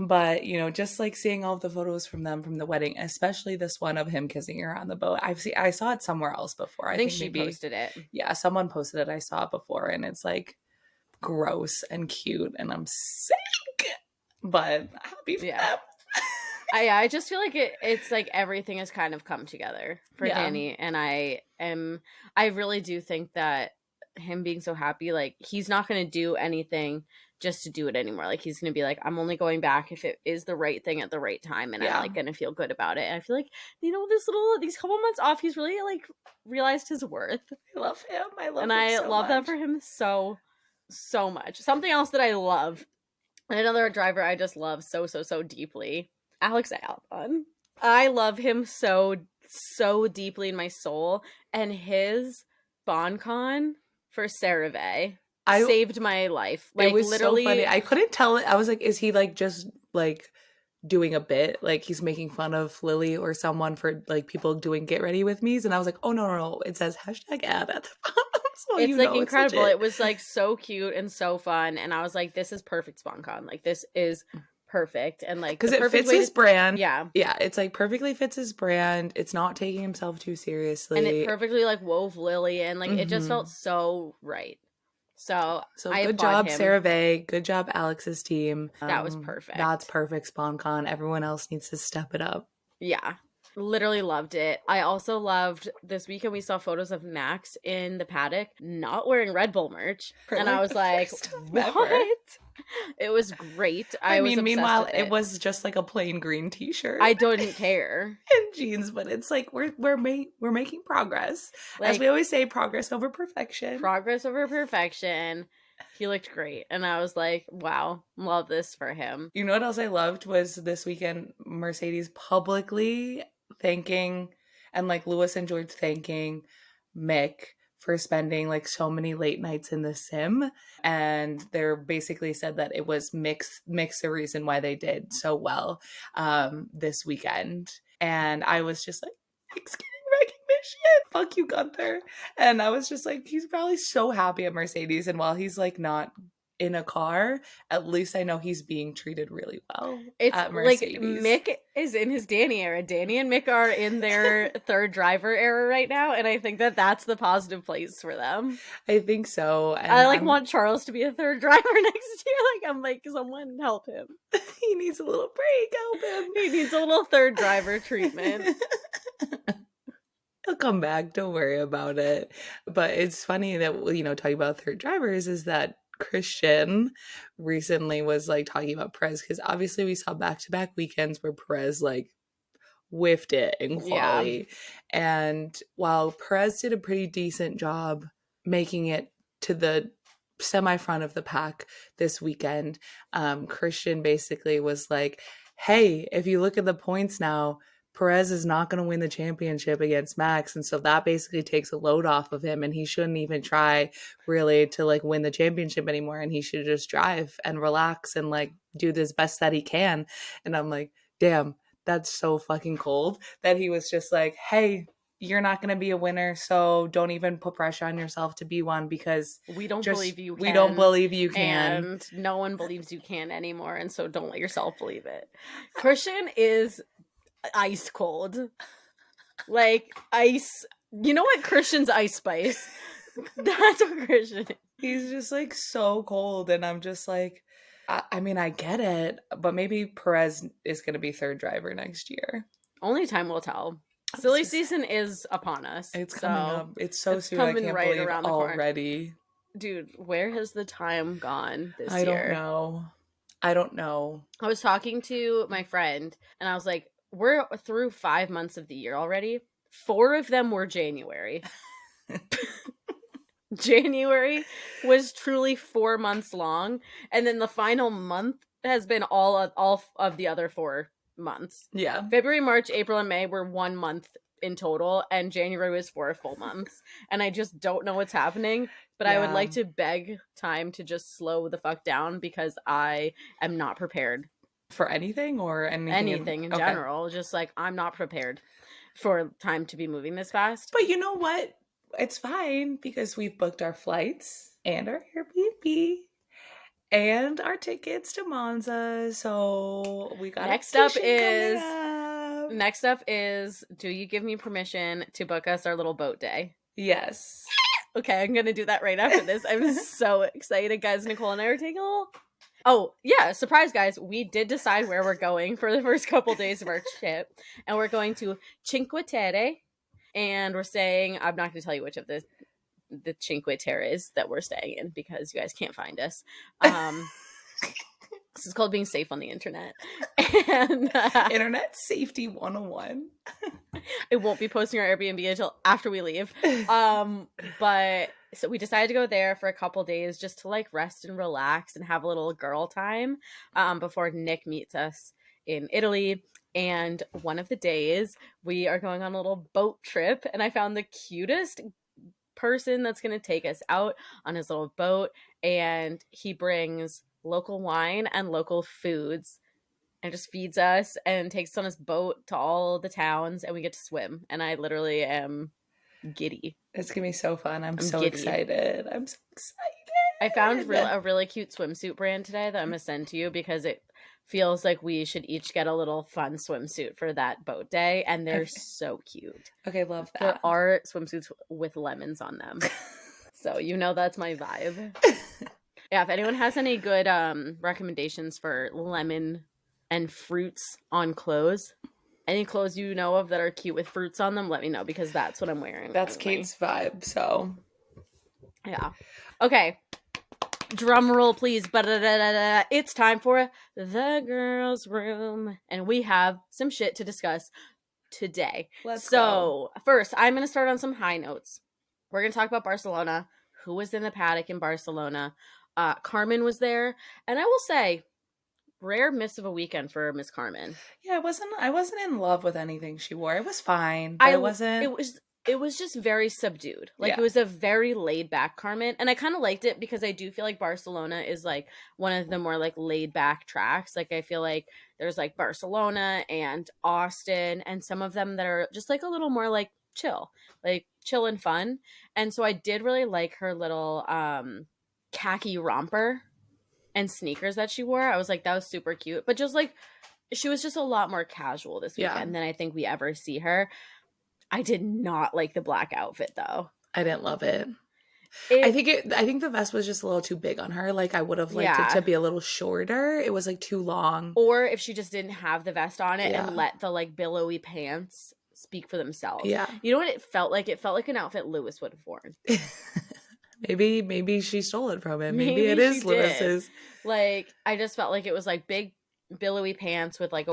But, you know, just like seeing all of the photos from them from the wedding, especially this one of him kissing her on the boat. I saw it somewhere else before. I think she maybe posted it. Yeah, someone posted it. I saw it before, and it's like gross and cute, and I'm sick. But happy for them. I just feel like it's like everything has kind of come together for Danny, and I really do think that him being so happy, like he's not going to do anything just to do it anymore. Like he's going to be like, I'm only going back if it is the right thing at the right time, and I'm like going to feel good about it. And I feel like, you know, these couple months off, he's really like realized his worth. I love him. I love and him I so love much. that for him so much. Something else that I love, and another driver I just love so deeply, Alex Albon. I love him so deeply in my soul, and his BonCon for CeraVe saved my life. Like, it was literally so funny. I couldn't tell it. I was like, is he like just like doing a bit, like he's making fun of Lily or someone for like people doing get ready with me's? And I was like, oh no, it says #ad at the bottom. So it's like incredible. It was like so cute and so fun, and I was like, this is perfect SpawnCon. Like this is perfect, and like because it fits his brand. Yeah, it's like perfectly fits his brand. It's not taking himself too seriously, and it perfectly like wove Lily, and like it just felt so right. So good job, CeraVe. Good job, Alex's team. That was perfect. That's perfect, SpawnCon. Everyone else needs to step it up. Yeah. Literally loved it. I also loved this weekend we saw photos of Max in the paddock not wearing Red Bull merch. And I was like, what? It was great. I was meanwhile, obsessed with it was just like a plain green t-shirt. I didn't care. And jeans, but it's like we're making progress. Like, as we always say, progress over perfection. Progress over perfection. He looked great. And I was like, wow, love this for him. You know what else I loved was this weekend, Mercedes publicly thanking, and like Lewis enjoyed thanking Mick for spending like so many late nights in the sim. And they're basically said that it was Mick's the reason why they did so well this weekend. And I was just like, Mick's getting recognition. Fuck you, Guenther. And I was just like, he's probably so happy at Mercedes. And while he's like not in a car, at least I know he's being treated really well. It's like Mick is in his Danny era. Danny and Mick are in their third driver era right now, and I think that that's the positive place for them. I think so. And I want Charles to be a third driver next year. Like, I'm like, someone help him. He needs a little break. Help him. He needs a little third driver treatment. He'll come back. Don't worry about it. But it's funny that, you know, talking about third drivers is that Christian recently was like talking about Perez, because obviously we saw back-to-back weekends where Perez like whiffed it in quali. And while Perez did a pretty decent job making it to the semi-front of the pack this weekend, Christian basically was like, hey, if you look at the points now, Perez is not going to win the championship against Max, and so that basically takes a load off of him, and he shouldn't even try really to like win the championship anymore, and he should just drive and relax and like do this best that he can. And I'm like, damn, that's so fucking cold that he was just like, hey, you're not going to be a winner, so don't even put pressure on yourself to be one, because we don't believe you can. We don't believe you can. And no one believes you can anymore, and so don't let yourself believe it. Christian is ice cold. Like, ice. You know what? Christian's ice spice. That's what Christian is. He's just like so cold, and I'm just like, I mean, I get it, but maybe Perez is going to be third driver next year. Only time will tell. Silly season is upon us. It's coming up. It's so soon. I can't believe around the already. Corner. Dude, where has the time gone this year? I don't know. I was talking to my friend, and I was like, we're through 5 months of the year already. 4 of them were January. January was truly 4 months long, and then the final month has been all of the other 4 months. Yeah. February, March, April, and May were 1 month in total, and January was 4 full months. And I just don't know what's happening, but I would like to beg time to just slow the fuck down, because I am not prepared. For anything, or anything in general. Just like, I'm not prepared for time to be moving this fast. But you know what? It's fine, because we've booked our flights and our Airbnb and our tickets to Monza. So we got next up is, do you give me permission to book us our little boat day? Yes. Okay, I'm gonna do that right after this. I'm so excited, guys. Nicole and I are taking a little... Oh, yeah, surprise, guys. We did decide where we're going for the first couple days of our trip. And we're going to Cinque Terre. And we're staying... I'm not going to tell you which of the Cinque Terres that we're staying in, because you guys can't find us. This is called being safe on the internet. And Internet Safety 101. It won't be posting our Airbnb until after we leave. But so we decided to go there for a couple days just to like rest and relax and have a little girl time before Nick meets us in Italy. And one of the days we are going on a little boat trip, and I found the cutest person that's going to take us out on his little boat, and he brings local wine and local foods and just feeds us and takes us on his boat to all the towns, and we get to swim. And I literally am giddy. It's gonna be so fun. I'm so giddy. Excited. I'm so excited. I found a really cute swimsuit brand today that I'm gonna send to you, because it feels like we should each get a little fun swimsuit for that boat day, and they're so cute. Okay, love that. There are swimsuits with lemons on them. So you know that's my vibe. Yeah, if anyone has any good recommendations for lemon and fruits on clothes, any clothes you know of that are cute with fruits on them, let me know, because that's what I'm wearing. That's Kate's vibe, so. Yeah. Okay. Drum roll, please. It's time for the girls' room, and we have some shit to discuss today. Let's go. First, I'm going to start on some high notes. We're going to talk about Barcelona, who was in the paddock in Barcelona. Carmen was there, and I will say, rare miss of a weekend for Miss Carmen. Yeah, I wasn't in love with anything she wore. It was fine, but it wasn't. It was just very subdued. Like, It was a very laid back Carmen, and I kind of liked it, because I do feel like Barcelona is like one of the more like laid back tracks. Like, I feel like there's like Barcelona and Austin, and some of them that are just like a little more like chill and fun. And so I did really like her little khaki romper and sneakers that she wore. I was like, that was super cute. But just like, she was just a lot more casual this weekend than I think we ever see her. I did not like the black outfit, though. I didn't love it. I think the vest was just a little too big on her. Like, I would have liked it to be a little shorter. It was like too long. Or if she just didn't have the vest on it and let the like billowy pants speak for themselves. Yeah. You know what it felt like? It felt like an outfit Lewis would have worn. Maybe she stole it from him. Maybe it is Lewis's. Like, I just felt like it was like big billowy pants with like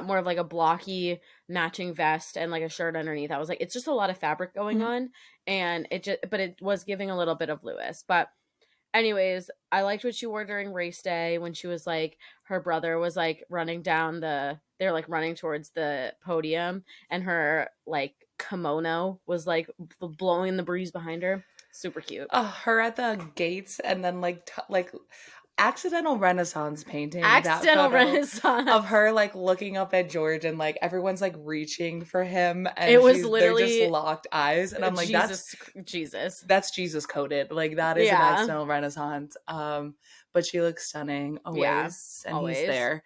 more of like a blocky matching vest and like a shirt underneath. I was like, it's just a lot of fabric going on, and but it was giving a little bit of Lewis. But anyways, I liked what she wore during race day, when she was like, her brother was like running down they're like running towards the podium, and her like kimono was like blowing the breeze behind her. Super cute. Her at the gates, and then like accidental Renaissance painting. Accidental that photo Renaissance of her like looking up at George and like everyone's like reaching for him and it was they're literally just locked eyes and I'm like Jesus that's Jesus coded. Like that is an accidental Renaissance. But she looks stunning always, and always. he's there.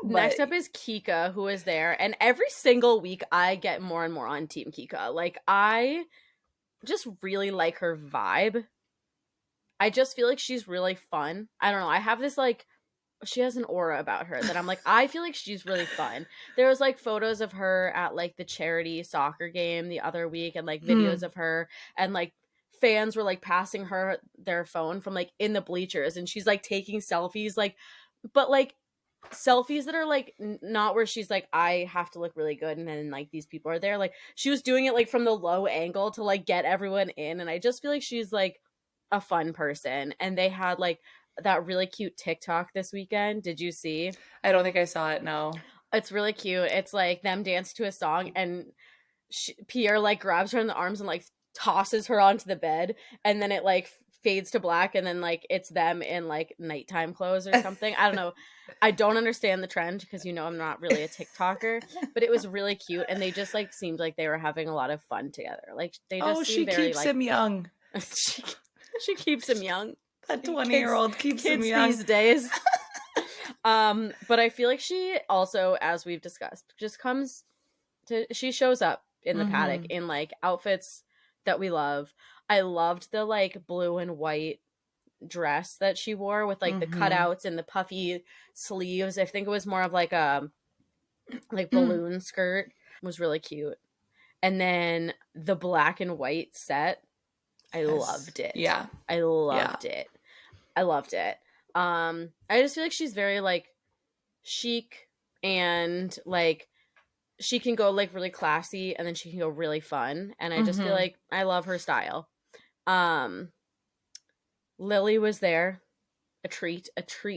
Next up is Kika, who is there, and every single week I get more and more on Team Kika. Like, I just really like her vibe. I just feel like she's really fun. I don't know. I have this like she has an aura about her that I'm like, I feel like she's really fun. There was like photos of her at like the charity soccer game the other week and like videos of her, and like fans were like passing her their phone from like in the bleachers, and she's like taking selfies, like, but like selfies that are like not where she's like, I have to look really good and then like these people are there. Like she was doing it like from the low angle to like get everyone in, and I just feel like she's like a fun person. And they had like that really cute TikTok this weekend. Did you see? I don't think I saw it. No. It's really cute. It's like them dance to a song, and Pierre like grabs her in the arms and like tosses her onto the bed, and then it like fades to black, and then like it's them in like nighttime clothes or something. I don't know. I don't understand the trend because I'm not really a TikToker, but it was really cute, and they just like seemed like they were having a lot of fun together. Like they just she very, keeps like, him young. she keeps him young. That 20-year-old keeps him young these days. But I feel like she also, as we've discussed, just she shows up in the paddock in like outfits that we love. I loved the like blue and white dress that she wore with like the cutouts and the puffy sleeves. I think it was more of like a balloon skirt. It was really cute. And then the black and white set, I loved it. Yeah. I loved it. I loved it. I just feel like she's very like chic, and like she can go like really classy, and then she can go really fun, and I just feel like I love her style. Lily was there. A treat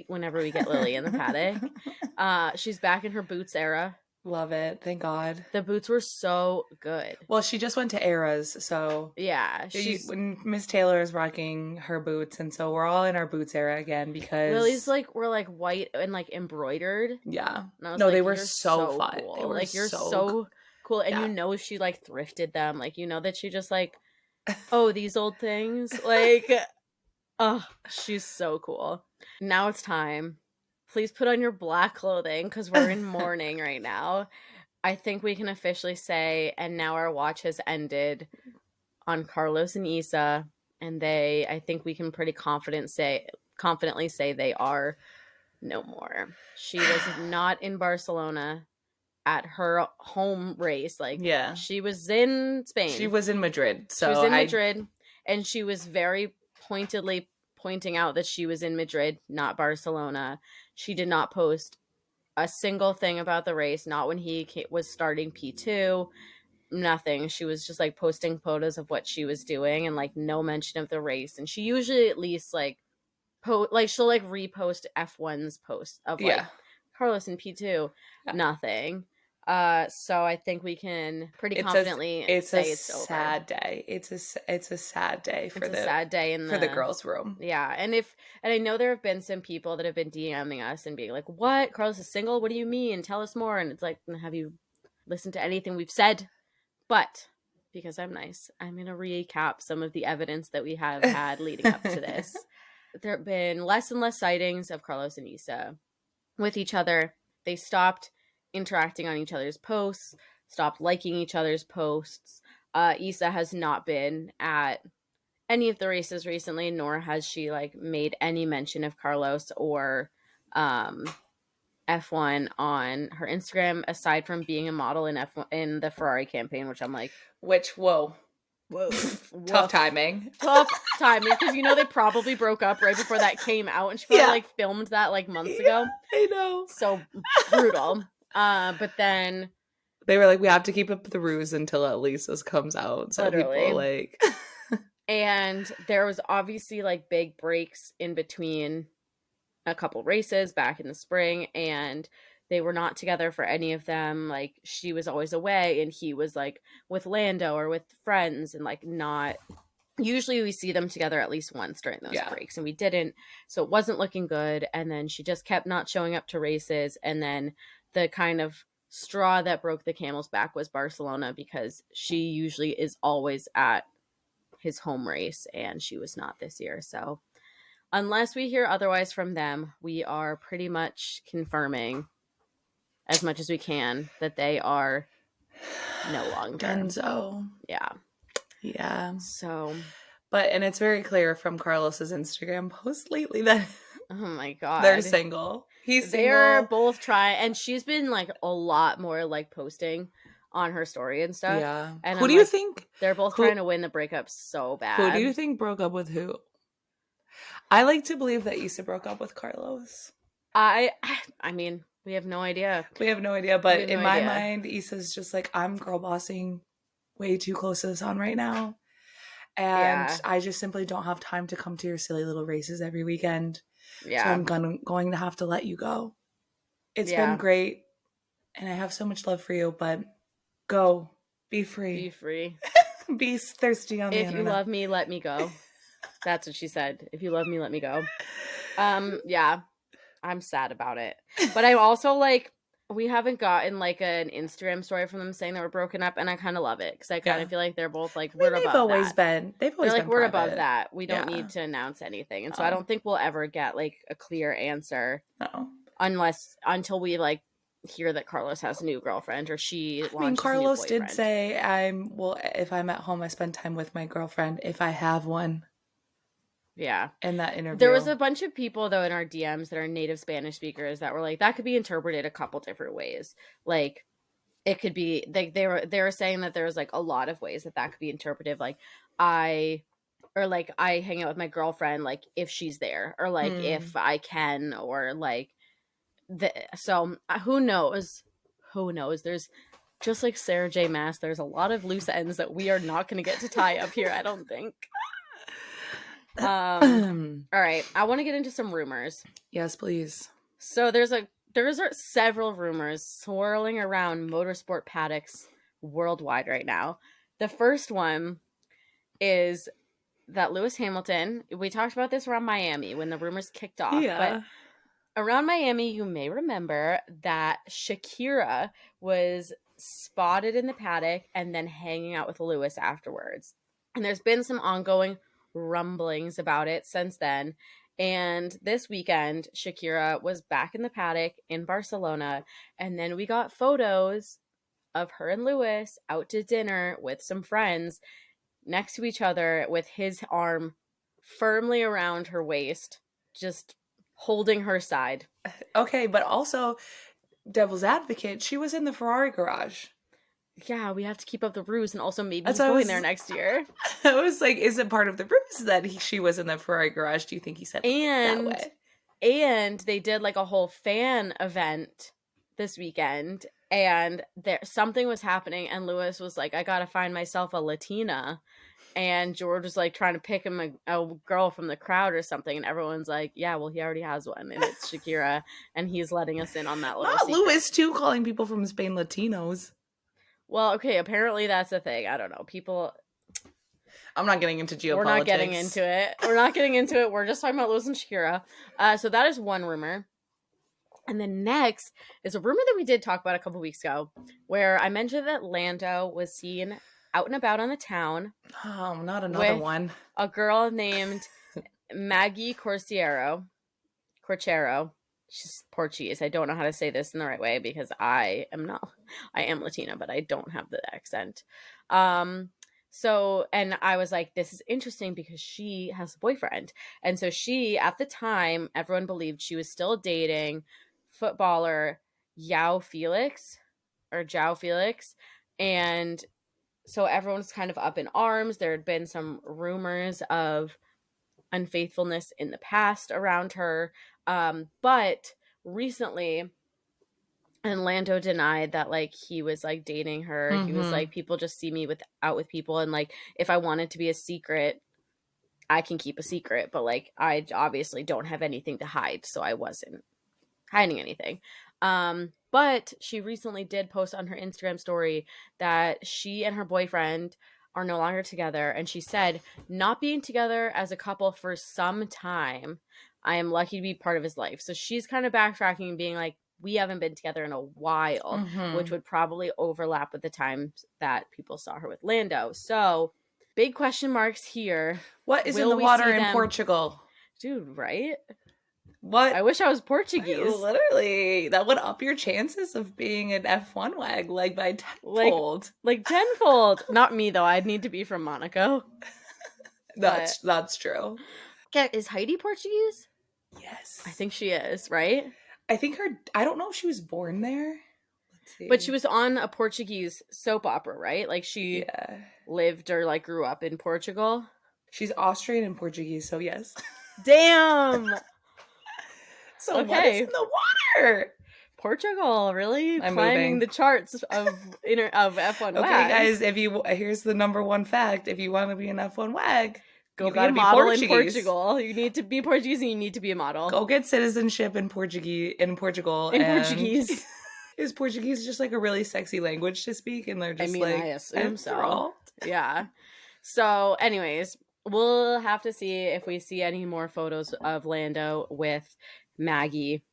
whenever we get Lily in the paddock. She's back in her boots era. Love it. Thank God. The boots were so good. Well, she just went to Eras, so yeah, when Miss Taylor is rocking her boots, and so we're all in our boots era again because Lily's like were like white and like embroidered. Yeah. No, like, they were so fun. Cool. They were like you're so cool, and she like thrifted them. Like that she just like, oh, these old things. Like, oh, she's so cool. Now it's time. Please put on your black clothing because we're in mourning right now. I think we can officially say, and now our watch has ended on Carlos and Issa, and I think we can pretty confidently say they are no more. She was not in Barcelona at her home race. Like, she was in Spain. She was in Madrid. So she was in Madrid, and she was very pointedly pointing out that she was in Madrid, not Barcelona. She did not post a single thing about the race, not when he was starting P2, nothing. She was just like posting photos of what she was doing and like no mention of the race. And she usually at least like she'll like repost F1's post of like Carlos in P2, nothing. So I think we can pretty confidently say it's over. Sad day. It's a sad day for sad day for the girls' room. Yeah, and I know there have been some people that have been DMing us and being like, "What? Carlos is single? What do you mean? Tell us more." And it's like, have you listened to anything we've said? But because I'm nice, I'm gonna recap some of the evidence that we have had leading up to this. There have been less and less sightings of Carlos and Issa with each other. They stopped interacting on each other's posts, stopped liking each other's posts. Issa has not been at any of the races recently, nor has she like made any mention of Carlos or F1 on her Instagram, aside from being a model in F1 in the Ferrari campaign, which I'm like, whoa. Tough timing because they probably broke up right before that came out, and she probably like filmed that like months ago. I know, so brutal. But then they were like, we have to keep up the ruse until at least this comes out. So literally. People like, and there was obviously like big breaks in between a couple races back in the spring, and they were not together for any of them. Like she was always away, and he was like with Lando or with friends, and like not usually we see them together at least once during those breaks, and we didn't, so it wasn't looking good. And then she just kept not showing up to races, and then the kind of straw that broke the camel's back was Barcelona, because she usually is always at his home race, and she was not this year. So unless we hear otherwise from them, we are pretty much confirming as much as we can that they are no longer. Dunzo. Yeah. So, and it's very clear from Carlos's Instagram post lately that oh my god, they're single. They're both trying, and she's been like a lot more like posting on her story and stuff. Yeah. And who do you think they're both trying to win the breakup so bad? Who do you think broke up with who? I like to believe that Issa broke up with Carlos. I mean, we have no idea. But in my mind, Issa's just like, I'm girl bossing way too close to the sun right now. And I just simply don't have time to come to your silly little races every weekend. Yeah. So I'm going to have to let you go. It's been great. And I have so much love for you, but go. Be free. Be free. Be thirsty on the internet. If you love me, let me go. That's what she said. If you love me, let me go. Yeah. I'm sad about it. But I'm also like, we haven't gotten like an Instagram story from them saying that we're broken up, and I kind of love it, because I kind of feel like they're both like, we're above that. They've always been we're above that. We don't need to announce anything. And so I don't think we'll ever get like a clear answer until we like hear that Carlos has a new girlfriend, or she launches a new Carlos boyfriend. did say, if I'm at home, I spend time with my girlfriend, if I have one. Yeah. In that interview. There was a bunch of people, though, in our DMs that are native Spanish speakers that were like, that could be interpreted a couple different ways. Like, it could be, they were saying that there was, like, a lot of ways that could be interpreted. Like, I hang out with my girlfriend, like, if she's there, or, like, if I can, or, like, so, who knows? There's, just like Sarah J. Maas, there's a lot of loose ends that we are not going to get to tie up here, I don't think. All right, I want to get into some rumors. Yes, please. So there's several rumors swirling around motorsport paddocks worldwide right now. The first one is that Lewis Hamilton, we talked about this around Miami when the rumors kicked off, but around Miami, you may remember that Shakira was spotted in the paddock and then hanging out with Lewis afterwards. And there's been some ongoing rumblings about it since then. And this weekend, Shakira was back in the paddock in Barcelona. And then we got photos of her and Lewis out to dinner with some friends next to each other with his arm firmly around her waist, just holding her side. Okay, but also, devil's advocate, she was in the Ferrari garage. Yeah, we have to keep up the ruse, and also maybe he's going there next year. I was like, is it part of the ruse that she was in the Ferrari garage? Do you think he said that way? And they did like a whole fan event this weekend, and something was happening, and Lewis was like, I gotta find myself a Latina. And George was like trying to pick him a girl from the crowd or something, and everyone's like, yeah, well, he already has one, and it's Shakira, and he's letting us in on that little secret. Lewis too, calling people from Spain Latinos. Well, okay, apparently that's the thing. I don't know. People... I'm not getting into geopolitics. We're not getting into it. We're just talking about Lewis and Shakira. So that is one rumor. And then next is a rumor that we did talk about a couple weeks ago, where I mentioned that Lando was seen out and about on the town. Oh, not another one. A girl named Maggie Corchero. She's Portuguese. I don't know how to say this in the right way because I am Latina, but I don't have the accent. So, and I was like, this is interesting because she has a boyfriend. And so she, at the time, everyone believed she was still dating footballer João Felix. And so everyone's kind of up in arms. There had been some rumors of unfaithfulness in the past around her. But recently, and Lando denied that, like, he was, like, dating her. Mm-hmm. He was like, people just see me out with people, and, like, if I wanted to be a secret, I can keep a secret. But, like, I obviously don't have anything to hide, so I wasn't hiding anything. But she recently did post on her Instagram story that she and her boyfriend are no longer together. And she said, not being together as a couple for some time, I am lucky to be part of his life. So she's kind of backtracking and being like, we haven't been together in a while, which would probably overlap with the times that people saw her with Lando. So big question marks here. What is in the water in Portugal? Dude, right? What? I wish I was Portuguese. Literally, that would up your chances of being an F1 wag like by tenfold. Like tenfold. Not me though. I'd need to be from Monaco. That's true. Okay, is Heidi Portuguese? Yes, I think she is. Right? I think I don't know if she was born there. Let's see. But she was on a Portuguese soap opera, right? Like she lived or like grew up in Portugal. She's Austrian and Portuguese, so yes. Damn. So what is in the water? Portugal, really I'm climbing moving the charts of F1 wags. Okay, guys, here's the number one fact: if you want to be an F1 wag, go be a model in Portugal. You need to be Portuguese and you need to be a model. Go get citizenship in Portugal. Portuguese. Is Portuguese just like a really sexy language to speak? And they're just I assume so. Yeah. So, anyways, we'll have to see if we see any more photos of Lando with Maggie,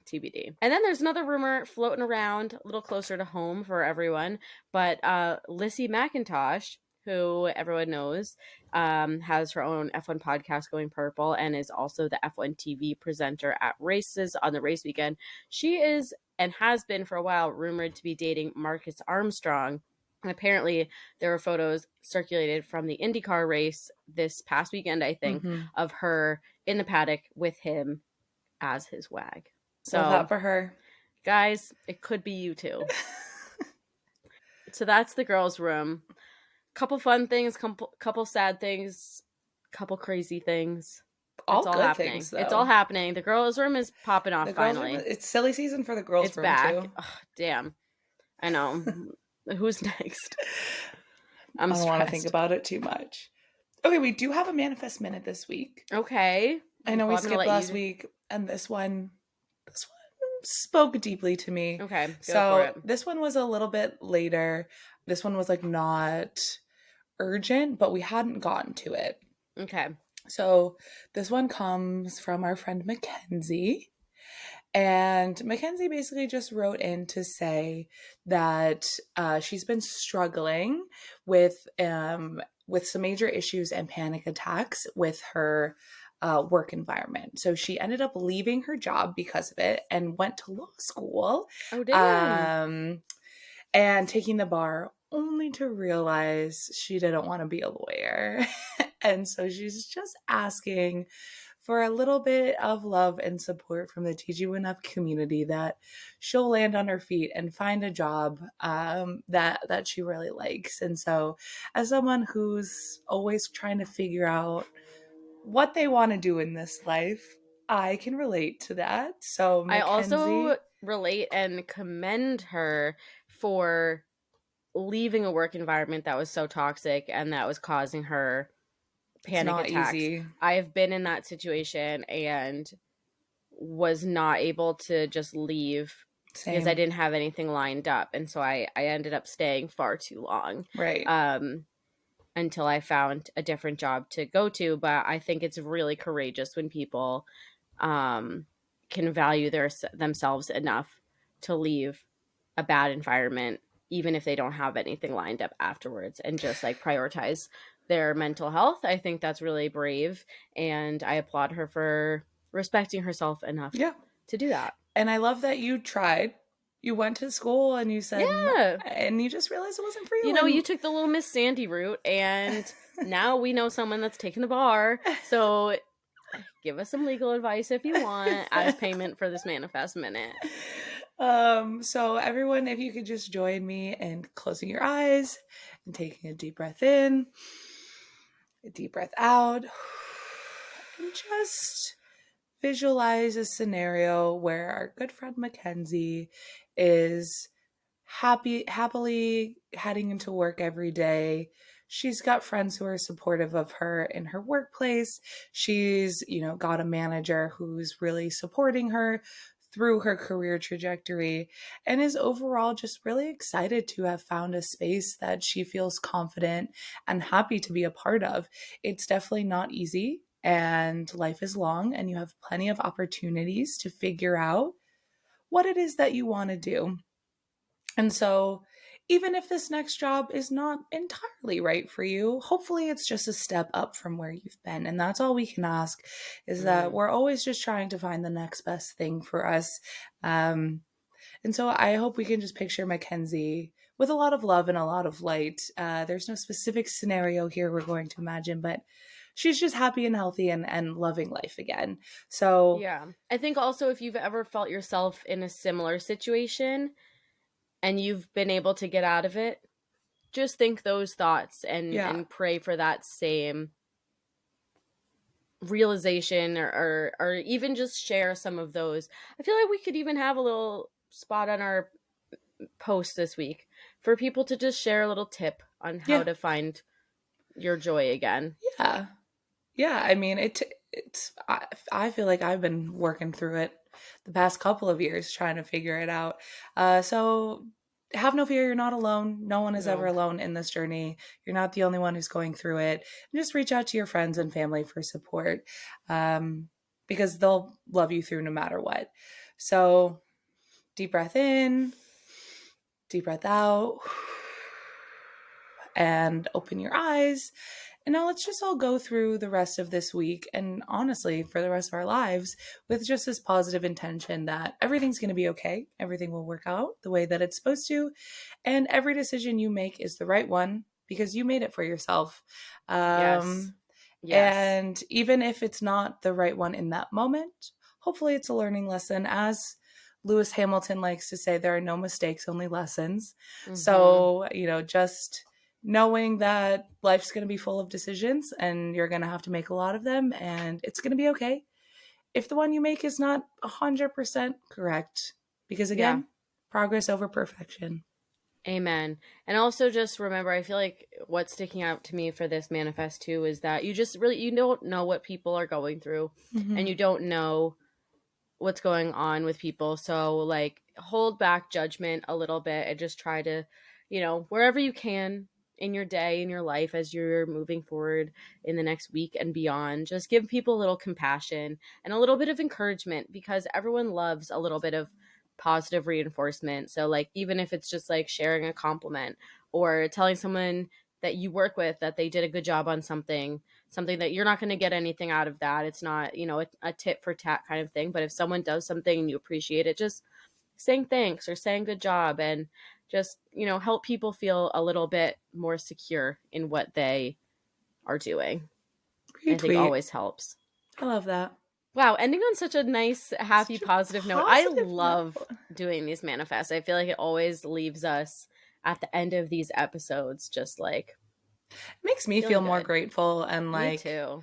TBD. And then there's another rumor floating around a little closer to home for everyone, but Lissy McIntosh, who everyone knows, has her own F1 podcast, Going Purple, and is also the F1 TV presenter at races on the race weekend. She is, and has been for a while, rumored to be dating Marcus Armstrong. And apparently there were photos circulated from the IndyCar race this past weekend, I think, of her in the paddock with him as his wag. So love that for her. Guys, it could be you too. So that's the girls' room. Couple fun things, couple sad things, couple crazy things. It's all happening. Things, though. It's all happening. The girls' room is popping off finally. It's silly season for the girls' room back. Too. Oh, damn. I know. Who's next? I don't want to think about it too much. Okay, we do have a manifest minute this week. Okay. I know we skipped last week, and this one spoke deeply to me. Okay, go for it. This one was a little bit later. This one was like not urgent, but we hadn't gotten to it. Okay. So this one comes from our friend Mackenzie. And Mackenzie basically just wrote in to say that she's been struggling with some major issues and panic attacks with her work environment. So she ended up leaving her job because of it and went to law school. Oh, damn. And taking the bar, only to realize she didn't want to be a lawyer. And so she's just asking for a little bit of love and support from the TG Win Up community, that she'll land on her feet and find a job that she really likes. And so as someone who's always trying to figure out what they want to do in this life, I can relate to that. So Mackenzie, I also relate and commend her for leaving a work environment that was so toxic and that was causing her panic attacks. Easy. I have been in that situation and was not able to just leave. Same. Because I didn't have anything lined up, and so I ended up staying far too long. Right. Until I found a different job to go to. But I think it's really courageous when people can value themselves enough to leave a bad environment, even if they don't have anything lined up afterwards, and just like prioritize their mental health. I think that's really brave, and I applaud her for respecting herself enough to do that. And I love that you tried. You went to school and you said, and you just realized it wasn't for you. You know, you took the little Miss Sandy route, and now we know someone that's taken the bar. So give us some legal advice if you want as payment for this manifest minute. So everyone, if you could just join me in closing your eyes and taking a deep breath in, a deep breath out, and just visualize a scenario where our good friend Mackenzie is happily heading into work every day. She's got friends who are supportive of her in her workplace. She's, got a manager who's really supporting her through her career trajectory and is overall just really excited to have found a space that she feels confident and happy to be a part of. It's definitely not easy, and life is long, and you have plenty of opportunities to figure out what it is that you want to do. And so, even if this next job is not entirely right for you, hopefully it's just a step up from where you've been. And that's all we can ask, is that we're always just trying to find the next best thing for us. And so I hope we can just picture Mackenzie with a lot of love and a lot of light. There's no specific scenario here we're going to imagine, but she's just happy and healthy and loving life again. So Yeah. I think also if you've ever felt yourself in a similar situation and you've been able to get out of it, just think those thoughts and pray for that same realization, or even just share some of those. I feel like we could even have a little spot on our post this week for people to just share a little tip on how to find your joy again. Yeah, I mean, I feel like I've been working through it the past couple of years trying to figure it out. So have no fear, you're not alone. No one is ever alone in this journey. You're not the only one who's going through it. And just reach out to your friends and family for support, because they'll love you through no matter what. So deep breath in, deep breath out, and open your eyes. And now let's just all go through the rest of this week, and honestly, for the rest of our lives, with just this positive intention that everything's going to be okay. Everything will work out the way that it's supposed to. And every decision you make is the right one because you made it for yourself. Yes. And even if it's not the right one in that moment, hopefully it's a learning lesson. As Lewis Hamilton likes to say, there are no mistakes, only lessons. So, just knowing that life's going to be full of decisions and you're going to have to make a lot of them, and it's going to be okay if the one you make is not 100% correct, because again, progress over perfection. Amen. And also just remember, I feel like what's sticking out to me for this manifest too is that you just really, you don't know what people are going through, and you don't know what's going on with people. So like hold back judgment a little bit and just try to, wherever you can in your day, in your life, as you're moving forward in the next week and beyond, just give people a little compassion and a little bit of encouragement, because everyone loves a little bit of positive reinforcement. So like, even if it's just like sharing a compliment or telling someone that you work with that they did a good job on something that you're not going to get anything out of that. It's not, a tit for tat kind of thing. But if someone does something and you appreciate it, just saying thanks or saying good job, and just, help people feel a little bit more secure in what they are doing. I think always helps. I love that. Wow, ending on such a nice, happy, positive note. I love doing these manifests. I feel like it always leaves us at the end of these episodes just like, it makes me feel more grateful, and like me too.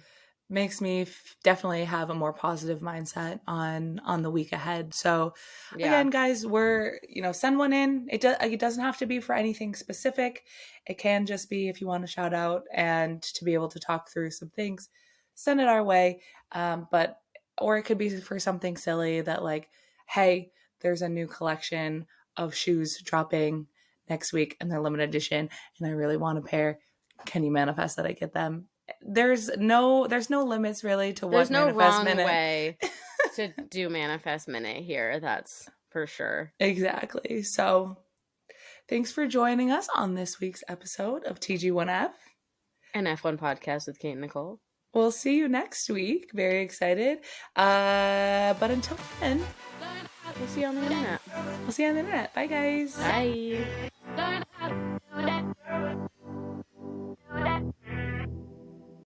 Makes me definitely have a more positive mindset on the week ahead. So again, guys, we're, send one in. It doesn't have to be for anything specific. It can just be if you want to shout out and to be able to talk through some things, send it our way. Or it could be for something silly that like, hey, there's a new collection of shoes dropping next week and they're limited edition and I really want a pair. Can you manifest that I get them? There's no limits really to what there's no manifest wrong minute. way to do manifest minute here. That's for sure. Exactly. So thanks for joining us on this week's episode of TG1F, an F1 podcast with Kate and Nicole. We'll see you next week. Very excited. But until then, we'll see you on the internet. Bye, guys. Bye.